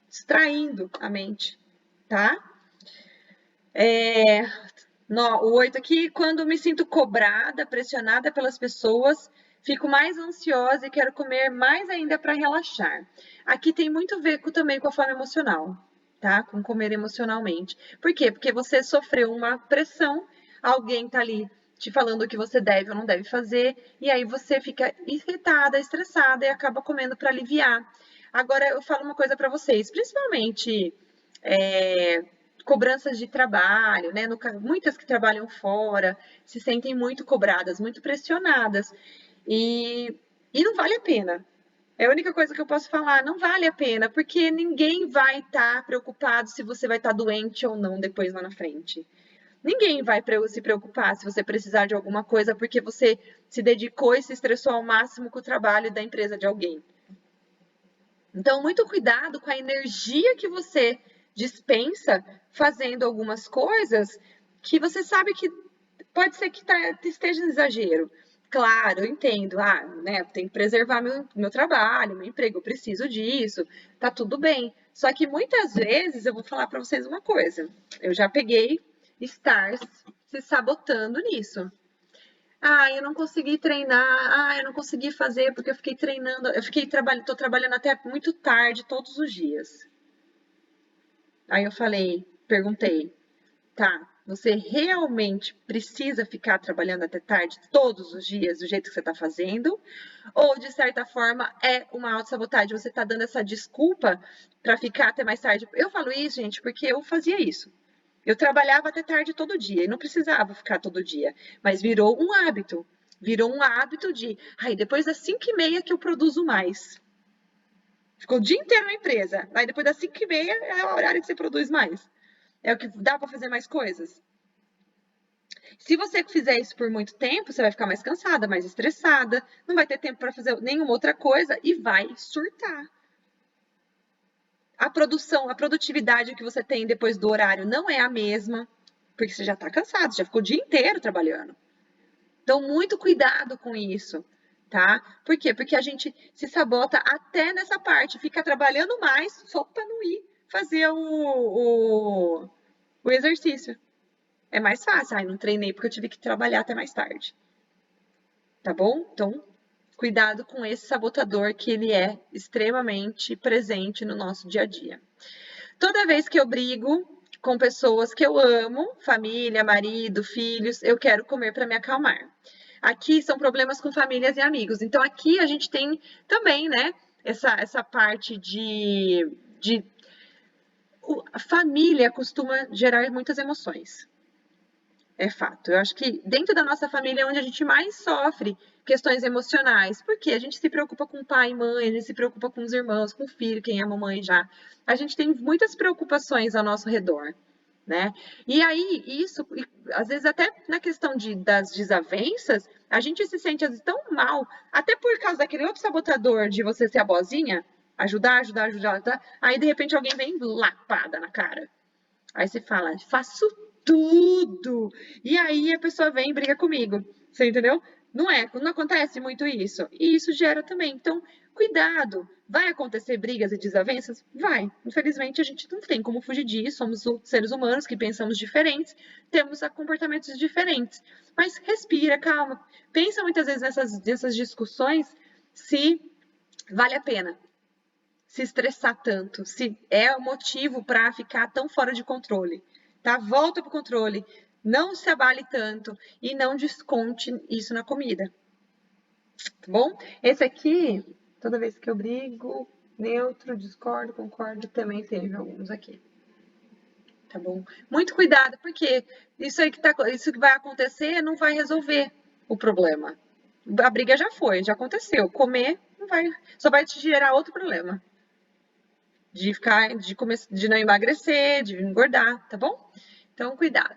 Distraindo a mente, tá? O 8 aqui, quando me sinto cobrada, pressionada pelas pessoas, fico mais ansiosa e quero comer mais ainda para relaxar. Aqui tem muito a ver também com a fome emocional, tá? Com comer emocionalmente. Por quê? Porque você sofreu uma pressão, alguém tá ali te falando o que você deve ou não deve fazer, e aí você fica irritada, estressada e acaba comendo para aliviar. Agora, eu falo uma coisa para vocês, principalmente cobranças de trabalho, né? Muitas que trabalham fora se sentem muito cobradas, muito pressionadas. E não vale a pena. É a única coisa que eu posso falar, não vale a pena, porque ninguém vai estar preocupado se você vai estar doente ou não depois lá na frente. Ninguém vai se preocupar se você precisar de alguma coisa porque você se dedicou e se estressou ao máximo com o trabalho da empresa de alguém. Então, muito cuidado com a energia que você dispensa fazendo algumas coisas que você sabe que pode ser que esteja em exagero. Claro, eu entendo, né, tem que preservar meu trabalho, meu emprego, eu preciso disso, tá tudo bem. Só que muitas vezes eu vou falar para vocês uma coisa, eu já peguei stars se sabotando nisso. Eu não consegui treinar, eu não consegui fazer porque eu fiquei treinando, tô trabalhando até muito tarde todos os dias. Aí eu perguntei, tá, você realmente precisa ficar trabalhando até tarde todos os dias do jeito que você tá fazendo? Ou, de certa forma, é uma autossabotagem? Você tá dando essa desculpa para ficar até mais tarde? Eu falo isso, gente, porque eu fazia isso. Eu trabalhava até tarde todo dia e não precisava ficar todo dia, mas virou um hábito. Virou um hábito de, depois das 5h30 que eu produzo mais. Ficou o dia inteiro na empresa, aí depois das 5h30 é o horário que você produz mais. É o que dá para fazer mais coisas. Se você fizer isso por muito tempo, você vai ficar mais cansada, mais estressada, não vai ter tempo para fazer nenhuma outra coisa e vai surtar. A produtividade que você tem depois do horário não é a mesma, porque você já está cansado, já ficou o dia inteiro trabalhando. Então, muito cuidado com isso, tá? Por quê? Porque a gente se sabota até nessa parte, fica trabalhando mais só para não ir fazer o exercício. É mais fácil. Ai, não treinei porque eu tive que trabalhar até mais tarde. Tá bom? Então, cuidado com esse sabotador que ele é extremamente presente no nosso dia a dia. Toda vez que eu brigo com pessoas que eu amo, família, marido, filhos, eu quero comer para me acalmar. Aqui são problemas com famílias e amigos. Então, aqui a gente tem também, né, essa parte de a família costuma gerar muitas emoções. É fato. Eu acho que dentro da nossa família é onde a gente mais sofre questões emocionais, porque a gente se preocupa com pai e mãe, a gente se preocupa com os irmãos, com o filho, quem é a mamãe já. A gente tem muitas preocupações ao nosso redor, né? E aí, isso, às vezes até na questão das desavenças, a gente se sente às vezes tão mal, até por causa daquele outro sabotador de você ser a boazinha, ajudar, tá? Aí, de repente, alguém vem lapada na cara. Aí você fala, faço tudo. E aí a pessoa vem e briga comigo. Você entendeu? Não acontece muito isso. E isso gera também. Então, cuidado. Vai acontecer brigas e desavenças? Vai. Infelizmente, a gente não tem como fugir disso. Somos seres humanos que pensamos diferentes, temos comportamentos diferentes. Mas respira, calma. Pensa muitas vezes nessas discussões se vale a pena se estressar tanto, se é o motivo para ficar tão fora de controle, tá? Volta pro controle, não se abale tanto e não desconte isso na comida, tá bom? Esse aqui, toda vez que eu brigo, neutro, discordo, concordo, também teve alguns aqui. Tá bom? Muito cuidado, porque isso que vai acontecer não vai resolver o problema. A briga já foi, já aconteceu. Comer não vai, só vai te gerar outro problema. De não emagrecer, de engordar, tá bom? Então, cuidado.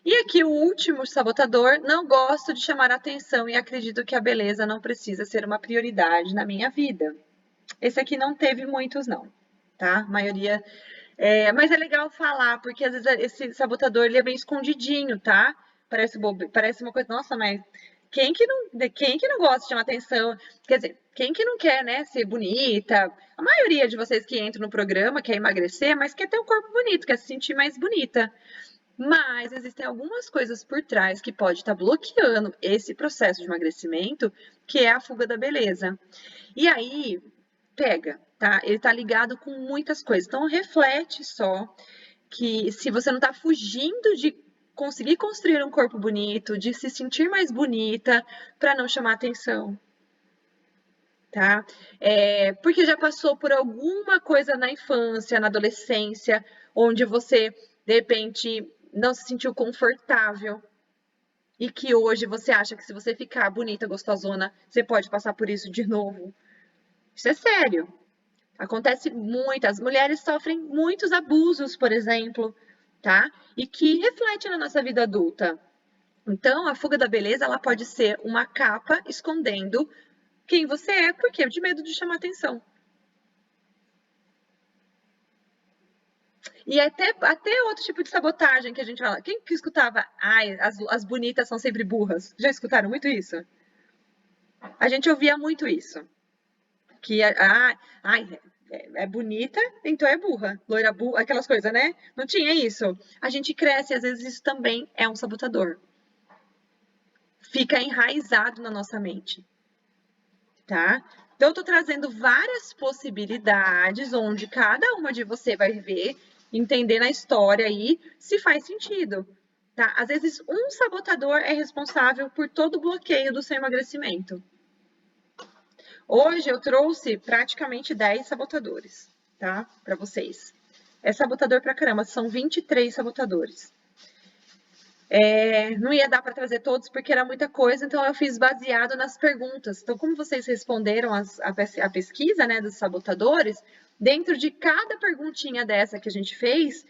E aqui o último sabotador, não gosto de chamar atenção e acredito que a beleza não precisa ser uma prioridade na minha vida. Esse aqui não teve muitos não, tá? A maioria... mas é legal falar, porque às vezes esse sabotador ele é bem escondidinho, tá? Parece uma coisa, nossa, mas quem que não gosta de chamar atenção? Quer dizer, quem que não quer, né, ser bonita? A maioria de vocês que entram no programa quer emagrecer, mas quer ter um corpo bonito, quer se sentir mais bonita. Mas existem algumas coisas por trás que pode estar bloqueando esse processo de emagrecimento, que é a fuga da beleza. E aí, pega, tá? Ele tá ligado com muitas coisas. Então, reflete só que se você não tá fugindo de conseguir construir um corpo bonito, de se sentir mais bonita, para não chamar atenção, tá? Porque já passou por alguma coisa na infância, na adolescência, onde você, de repente, não se sentiu confortável e que hoje você acha que se você ficar bonita, gostosona, você pode passar por isso de novo. Isso é sério. Acontece muito. As mulheres sofrem muitos abusos, por exemplo, tá? E que reflete na nossa vida adulta. Então, a fuga da beleza, ela pode ser uma capa escondendo quem você é, porque de medo de chamar atenção. E até outro tipo de sabotagem que a gente fala. Quem que escutava? Ai, as bonitas são sempre burras. Já escutaram muito isso? A gente ouvia muito isso. Que, é bonita, então é burra. Loira burra, aquelas coisas, né? Não tinha isso. A gente cresce, às vezes isso também é um sabotador. Fica enraizado na nossa mente, tá? Então, eu tô trazendo várias possibilidades onde cada uma de você vai ver, entender na história aí se faz sentido, tá? Às vezes, um sabotador é responsável por todo o bloqueio do seu emagrecimento. Hoje eu trouxe praticamente 10 sabotadores, tá? Para vocês. É sabotador pra caramba, são 23 sabotadores. Não ia dar para trazer todos porque era muita coisa, então eu fiz baseado nas perguntas. Então, como vocês responderam a pesquisa, né, dos sabotadores, dentro de cada perguntinha dessa que a gente fez,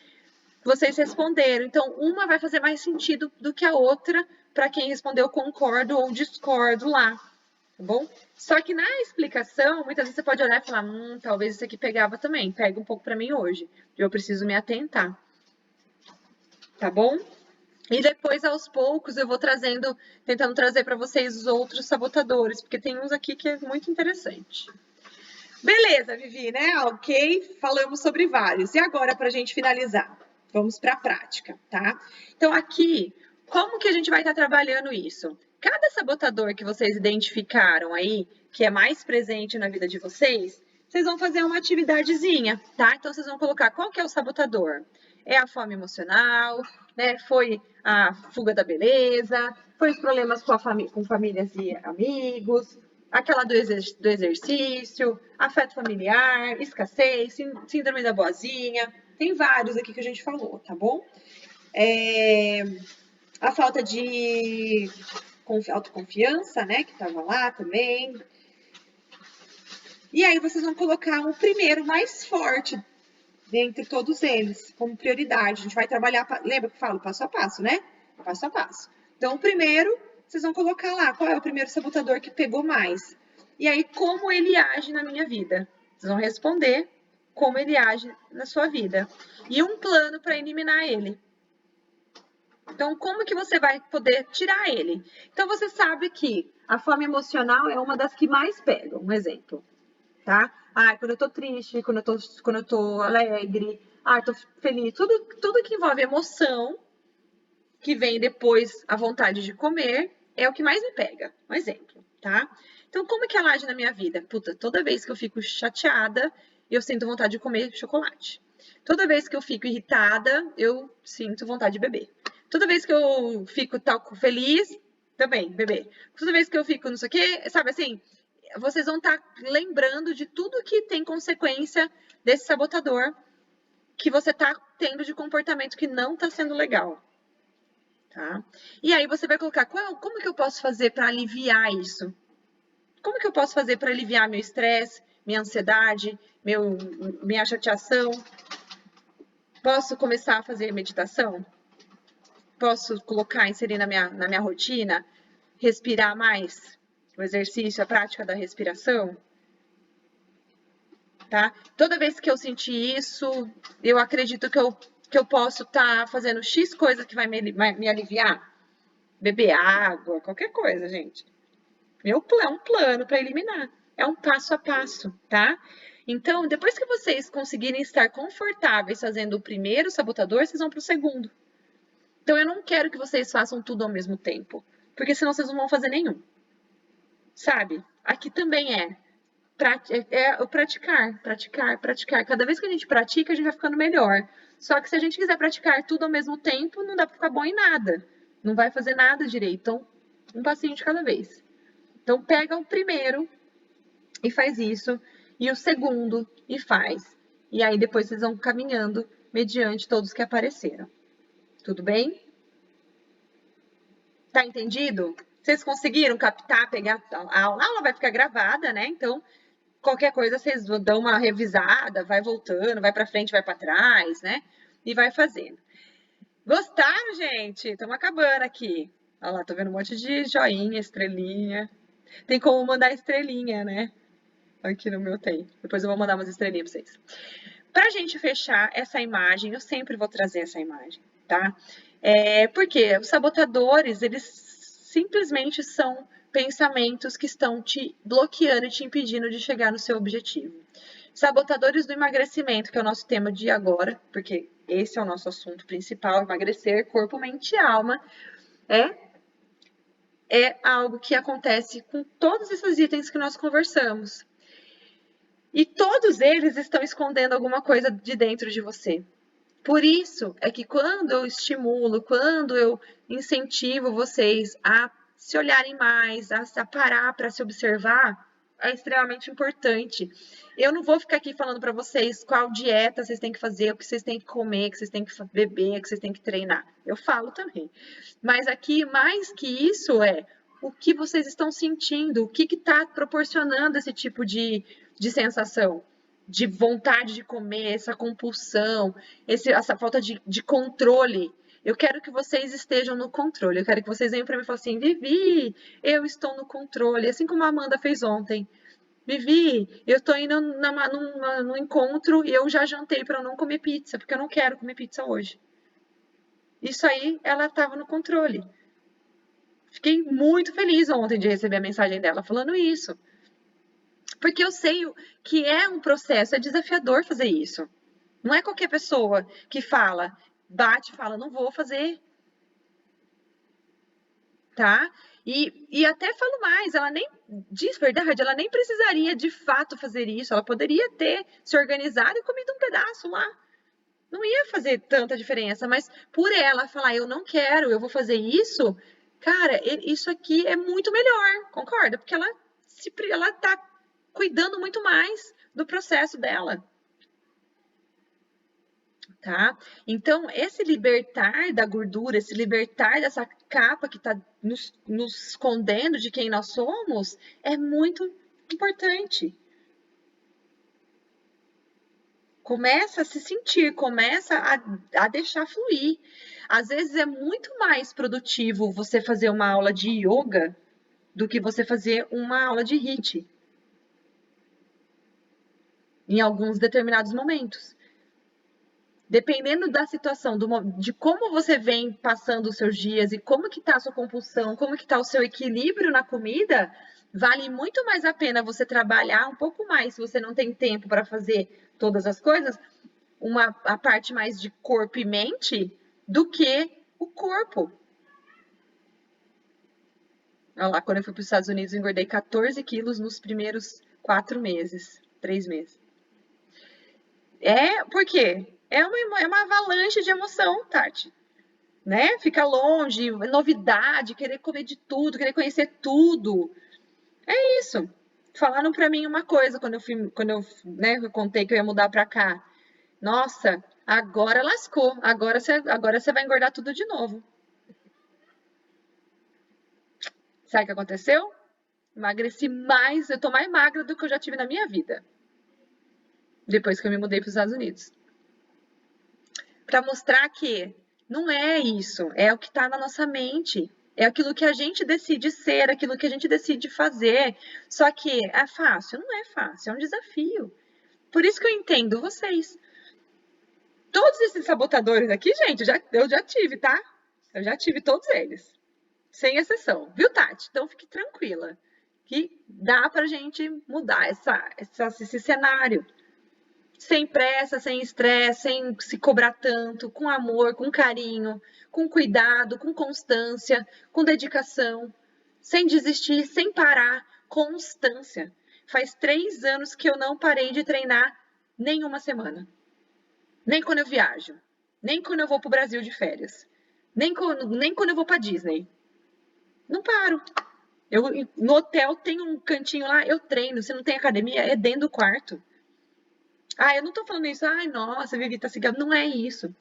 vocês responderam. Então, uma vai fazer mais sentido do que a outra para quem respondeu concordo ou discordo lá, tá bom? Só que na explicação, muitas vezes você pode olhar e falar, talvez isso aqui pegava também, pega um pouco para mim hoje. Eu preciso me atentar, tá bom? E depois, aos poucos, eu vou tentando trazer para vocês os outros sabotadores, porque tem uns aqui que é muito interessante. Beleza, Vivi, né? Ok, falamos sobre vários. E agora, para a gente finalizar, vamos para a prática, tá? Então, aqui, como que a gente vai estar trabalhando isso? Cada sabotador que vocês identificaram aí, que é mais presente na vida de vocês, vocês vão fazer uma atividadezinha, tá? Então, vocês vão colocar qual que é o sabotador. É a fome emocional, né? Foi a fuga da beleza, foi os problemas com famílias e amigos, aquela do exercício, afeto familiar, escassez, síndrome da boazinha. Tem vários aqui que a gente falou, tá bom? A falta de autoconfiança, né? Que tava lá também. E aí vocês vão colocar o primeiro mais forte dentre todos eles, como prioridade. A gente vai trabalhar, lembra que eu falo passo a passo, né? Passo a passo. Então, o primeiro, vocês vão colocar lá, qual é o primeiro sabotador que pegou mais? E aí, como ele age na minha vida? Vocês vão responder como ele age na sua vida. E um plano para eliminar ele. Então, como que você vai poder tirar ele? Então, você sabe que a fome emocional é uma das que mais pegam, um exemplo, tá? Quando eu tô triste, quando eu tô alegre, tô feliz, tudo que envolve emoção, que vem depois a vontade de comer, é o que mais me pega. Um exemplo, tá? Então, como que ela age na minha vida? Puta, toda vez que eu fico chateada, eu sinto vontade de comer chocolate. Toda vez que eu fico irritada, eu sinto vontade de beber. Toda vez que eu fico feliz, também, beber. Toda vez que eu fico não sei o quê, sabe assim, vocês vão estar lembrando de tudo que tem consequência desse sabotador que você está tendo de comportamento que não está sendo legal. Tá? E aí você vai colocar, como que eu posso fazer para aliviar isso? Como que eu posso fazer para aliviar meu estresse, minha ansiedade, minha chateação? Posso começar a fazer meditação? Posso inserir na minha rotina? Respirar mais? O exercício, a prática da respiração? Tá? Toda vez que eu sentir isso, eu acredito que eu posso estar fazendo X coisa que vai me aliviar. Beber água, qualquer coisa, gente. É um plano para eliminar. É um passo a passo, tá? Então, depois que vocês conseguirem estar confortáveis fazendo o primeiro sabotador, vocês vão para o segundo. Então, eu não quero que vocês façam tudo ao mesmo tempo, porque senão vocês não vão fazer nenhum. Sabe? Aqui também o praticar. Cada vez que a gente pratica, a gente vai ficando melhor. Só que se a gente quiser praticar tudo ao mesmo tempo, não dá para ficar bom em nada. Não vai fazer nada direito. Então, um passinho de cada vez. Então, pega o primeiro e faz isso, e o segundo e faz. E aí, depois vocês vão caminhando mediante todos que apareceram. Tudo bem? Tá entendido? Vocês conseguiram captar, pegar a aula vai ficar gravada, né? Então, qualquer coisa vocês dão uma revisada, vai voltando, vai para frente, vai para trás, né? E vai fazendo. Gostaram, gente? Estamos acabando aqui. Olha lá, tô vendo um monte de joinha, estrelinha. Tem como mandar estrelinha, né? Aqui no meu tem. Depois eu vou mandar umas estrelinhas pra vocês. Pra gente fechar essa imagem, eu sempre vou trazer essa imagem, tá? Porque os sabotadores, eles simplesmente são pensamentos que estão te bloqueando e te impedindo de chegar no seu objetivo. Sabotadores do emagrecimento, que é o nosso tema de agora, porque esse é o nosso assunto principal, emagrecer, corpo, mente e alma, é algo que acontece com todos esses itens que nós conversamos. E todos eles estão escondendo alguma coisa de dentro de você. Por isso é que quando eu estimulo, quando eu incentivo vocês a se olharem mais, a parar para se observar, é extremamente importante. Eu não vou ficar aqui falando para vocês qual dieta vocês têm que fazer, o que vocês têm que comer, o que vocês têm que beber, o que vocês têm que treinar. Eu falo também. Mas aqui, mais que isso, o que vocês estão sentindo, o que está proporcionando esse tipo de sensação, de vontade de comer, essa compulsão, essa falta de controle. Eu quero que vocês estejam no controle. Eu quero que vocês venham para mim e falem assim, Vivi, eu estou no controle. Assim como a Amanda fez ontem. Vivi, eu estou indo num encontro e eu já jantei para eu não comer pizza, porque eu não quero comer pizza hoje. Isso aí, ela estava no controle. Fiquei muito feliz ontem de receber a mensagem dela falando isso. Porque eu sei que é um processo, é desafiador fazer isso. Não é qualquer pessoa que fala, bate e fala, não vou fazer. Tá? E até falo mais, ela nem, diz verdade, ela nem precisaria de fato fazer isso, ela poderia ter se organizado e comido um pedaço lá. Não ia fazer tanta diferença, mas por ela falar, eu não quero, eu vou fazer isso, cara, isso aqui é muito melhor, concorda? Porque ela tá cuidando muito mais do processo dela. Tá? Então, esse libertar da gordura, esse libertar dessa capa que está nos escondendo de quem nós somos, é muito importante. Começa a se sentir, começa a deixar fluir. Às vezes é muito mais produtivo você fazer uma aula de yoga do que você fazer uma aula de HIIT. Em alguns determinados momentos. Dependendo da situação, de como você vem passando os seus dias e como que está a sua compulsão, como que está o seu equilíbrio na comida, vale muito mais a pena você trabalhar um pouco mais, se você não tem tempo para fazer todas as coisas, a parte mais de corpo e mente, do que o corpo. Olha lá, quando eu fui para os Estados Unidos, eu engordei 14 quilos nos primeiros 4 meses, 3 meses. Por quê? É uma avalanche de emoção, Tati. Né? Ficar longe, novidade, querer comer de tudo, querer conhecer tudo. É isso. Falaram pra mim uma coisa quando eu contei que eu ia mudar pra cá. Nossa, agora lascou. Agora você vai engordar tudo de novo. Sabe o que aconteceu? Emagreci mais, eu tô mais magra do que eu já tive na minha vida. Depois que eu me mudei para os Estados Unidos. Para mostrar que não é isso, é o que está na nossa mente. É aquilo que a gente decide ser, aquilo que a gente decide fazer. Só que é fácil? Não é fácil, é um desafio. Por isso que eu entendo vocês. Todos esses sabotadores aqui, gente, eu já tive, tá? Eu já tive todos eles. Sem exceção. Viu, Tati? Então fique tranquila. Que dá pra gente mudar esse cenário. Sem pressa, sem estresse, sem se cobrar tanto, com amor, com carinho, com cuidado, com constância, com dedicação, sem desistir, sem parar, constância. Faz 3 anos que eu não parei de treinar nenhuma semana. Nem quando eu viajo, nem quando eu vou para o Brasil de férias, nem quando eu vou para Disney. Não paro. No hotel tem um cantinho lá, eu treino. Se não tem academia, é dentro do quarto. Eu não tô falando isso, nossa, Vivi tá seguindo. Não é isso.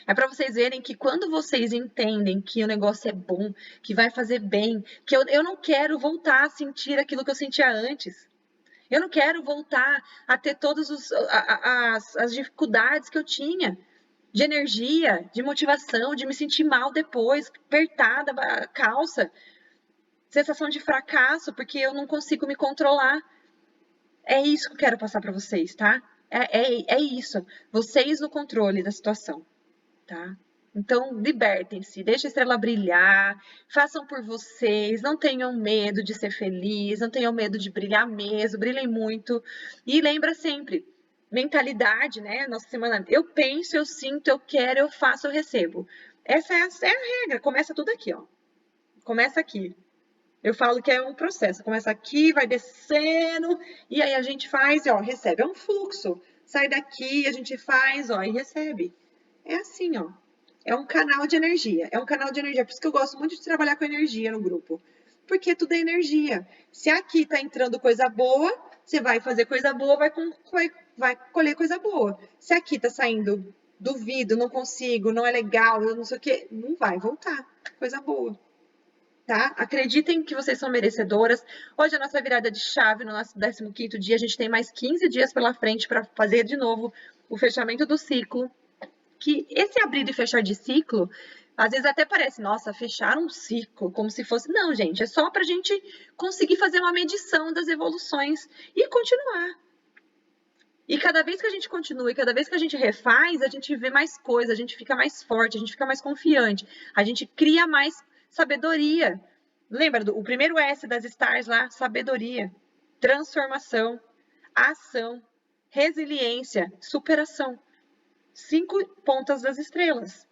É para vocês verem que quando vocês entendem que o negócio é bom, que vai fazer bem, que eu não quero voltar a sentir aquilo que eu sentia antes. Eu não quero voltar a ter todas as dificuldades que eu tinha. De energia, de motivação, de me sentir mal depois, apertada a calça. Sensação de fracasso, porque eu não consigo me controlar. É isso que eu quero passar para vocês, tá? É isso. Vocês no controle da situação, tá? Então, libertem-se, deixem a estrela brilhar, façam por vocês, não tenham medo de ser feliz, não tenham medo de brilhar mesmo, brilhem muito. E lembra sempre, mentalidade, né? Nossa semana, eu penso, eu sinto, eu quero, eu faço, eu recebo. Essa é a regra, começa tudo aqui, ó. Começa aqui. Eu falo que é um processo, começa aqui, vai descendo, e aí a gente faz, ó, recebe. É um fluxo. Sai daqui, a gente faz, ó, e recebe. É assim, ó. É um canal de energia. É um canal de energia. Por isso que eu gosto muito de trabalhar com energia no grupo. Porque tudo é energia. Se aqui tá entrando coisa boa, você vai fazer coisa boa, vai colher coisa boa. Se aqui tá saindo duvido, não consigo, não é legal, eu não sei o quê, não vai voltar. Coisa boa. Tá? Acreditem que vocês são merecedoras. Hoje é a nossa virada de chave, no nosso 15º dia. A gente tem mais 15 dias pela frente para fazer de novo o fechamento do ciclo. Que esse abrir e fechar de ciclo, às vezes até parece, nossa, fechar um ciclo, como se fosse... Não, gente, é só para a gente conseguir fazer uma medição das evoluções e continuar. E cada vez que a gente continua e cada vez que a gente refaz, a gente vê mais coisa, a gente fica mais forte, a gente fica mais confiante, a gente cria mais sabedoria. Lembra o primeiro S das stars lá? Sabedoria, transformação, ação, resiliência, superação. 5 pontas das estrelas.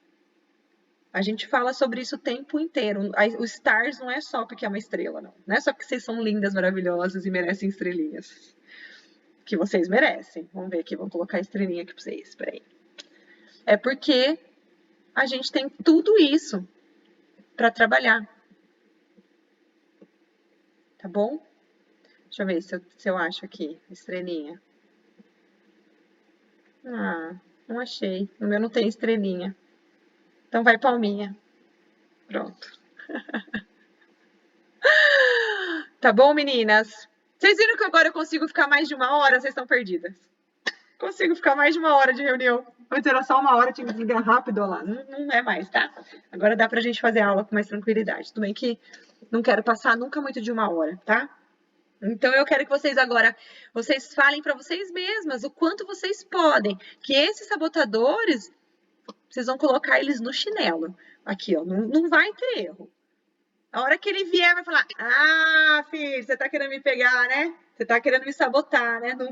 A gente fala sobre isso o tempo inteiro. O stars não é só porque é uma estrela, não. Não é só porque vocês são lindas, maravilhosas e merecem estrelinhas. Que vocês merecem. Vamos ver aqui, vou colocar a estrelinha aqui para vocês. Peraí. É porque a gente tem tudo isso para trabalhar. Tá bom? Deixa eu ver se eu acho aqui, estrelinha. Ah, não achei. No meu não tem estrelinha. Então vai palminha. Pronto. Tá bom, meninas? Vocês viram que agora eu consigo ficar mais de 1 hora? Vocês estão perdidas. Consigo ficar mais de 1 hora de reunião. Antes era só 1 hora, tinha que desligar rápido, olha lá. Não é mais, tá? Agora dá pra gente fazer aula com mais tranquilidade. Tudo bem que não quero passar nunca muito de 1 hora, tá? Então, eu quero que vocês agora, vocês falem pra vocês mesmas o quanto vocês podem. Que esses sabotadores, vocês vão colocar eles no chinelo. Aqui, ó, não vai ter erro. A hora que ele vier, vai falar, ah, filho, você tá querendo me pegar, né? Você tá querendo me sabotar, né? Não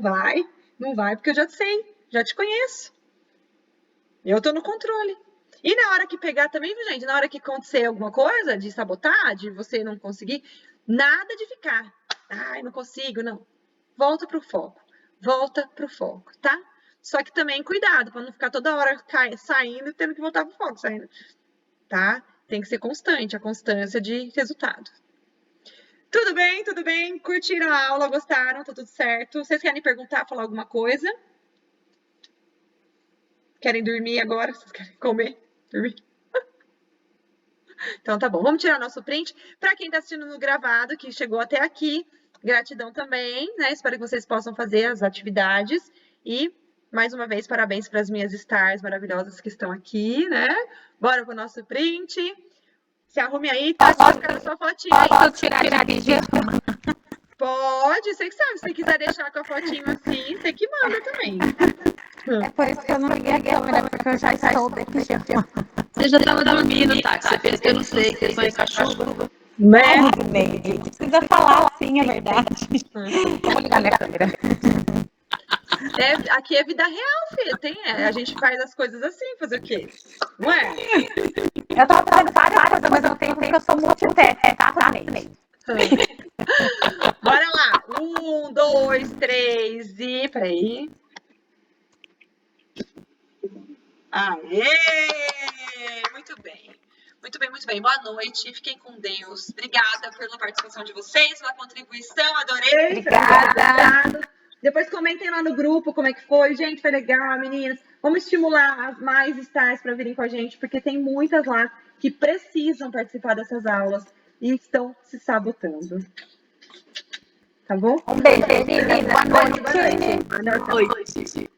vai, porque eu já sei, já te conheço. Eu tô no controle. E na hora que pegar também, viu, gente? Na hora que acontecer alguma coisa de sabotar, de você não conseguir, nada de ficar. Ai, não consigo, não. Volta pro foco, tá? Só que também cuidado, pra não ficar toda hora saindo e tendo que voltar pro foco, saindo, tá? Tem que ser constante, a constância de resultado. Tudo bem, tudo bem? Curtiram a aula, gostaram? Tá tudo certo? Vocês querem perguntar, falar alguma coisa? Querem dormir agora? Vocês querem comer? Dormir? Então tá bom, vamos tirar nosso print. Para quem tá assistindo no gravado, que chegou até aqui, gratidão também, né? Espero que vocês possam fazer as atividades. E, mais uma vez, parabéns para as minhas stars maravilhosas que estão aqui, né? Bora pro nosso print. Se arrume aí, tá? Posso ficar na sua fotinha. Posso tirar de pijama? Pode, você que sabe. Se você quiser deixar com a fotinho assim, você que manda também. É por isso que eu não liguei a câmera, porque eu já estou de pijama. Você já tava dormindo, tá? Que você fez que eu não sei, que você sonha cachorro. Né? Neide, precisa falar assim, é verdade. Vamos ligar minha câmera. Aqui é vida real, filha. A gente faz as coisas assim, fazer o quê? Não é? Eu tava fazendo várias coisas, mas eu tenho que eu sou multitask, tá? Também. Bora lá. 1, 2, 3 e... Peraí. Aê! Muito bem. Muito bem, muito bem. Boa noite. Fiquem com Deus. Obrigada pela participação de vocês, pela contribuição. Adorei. Obrigada. Depois comentem lá no grupo como é que foi. Gente, foi legal, meninas. Vamos estimular as mais stars para virem com a gente, porque tem muitas lá que precisam participar dessas aulas e estão se sabotando. Tá bom? Um beijo, meninas. Boa noite. Boa noite. Boa noite.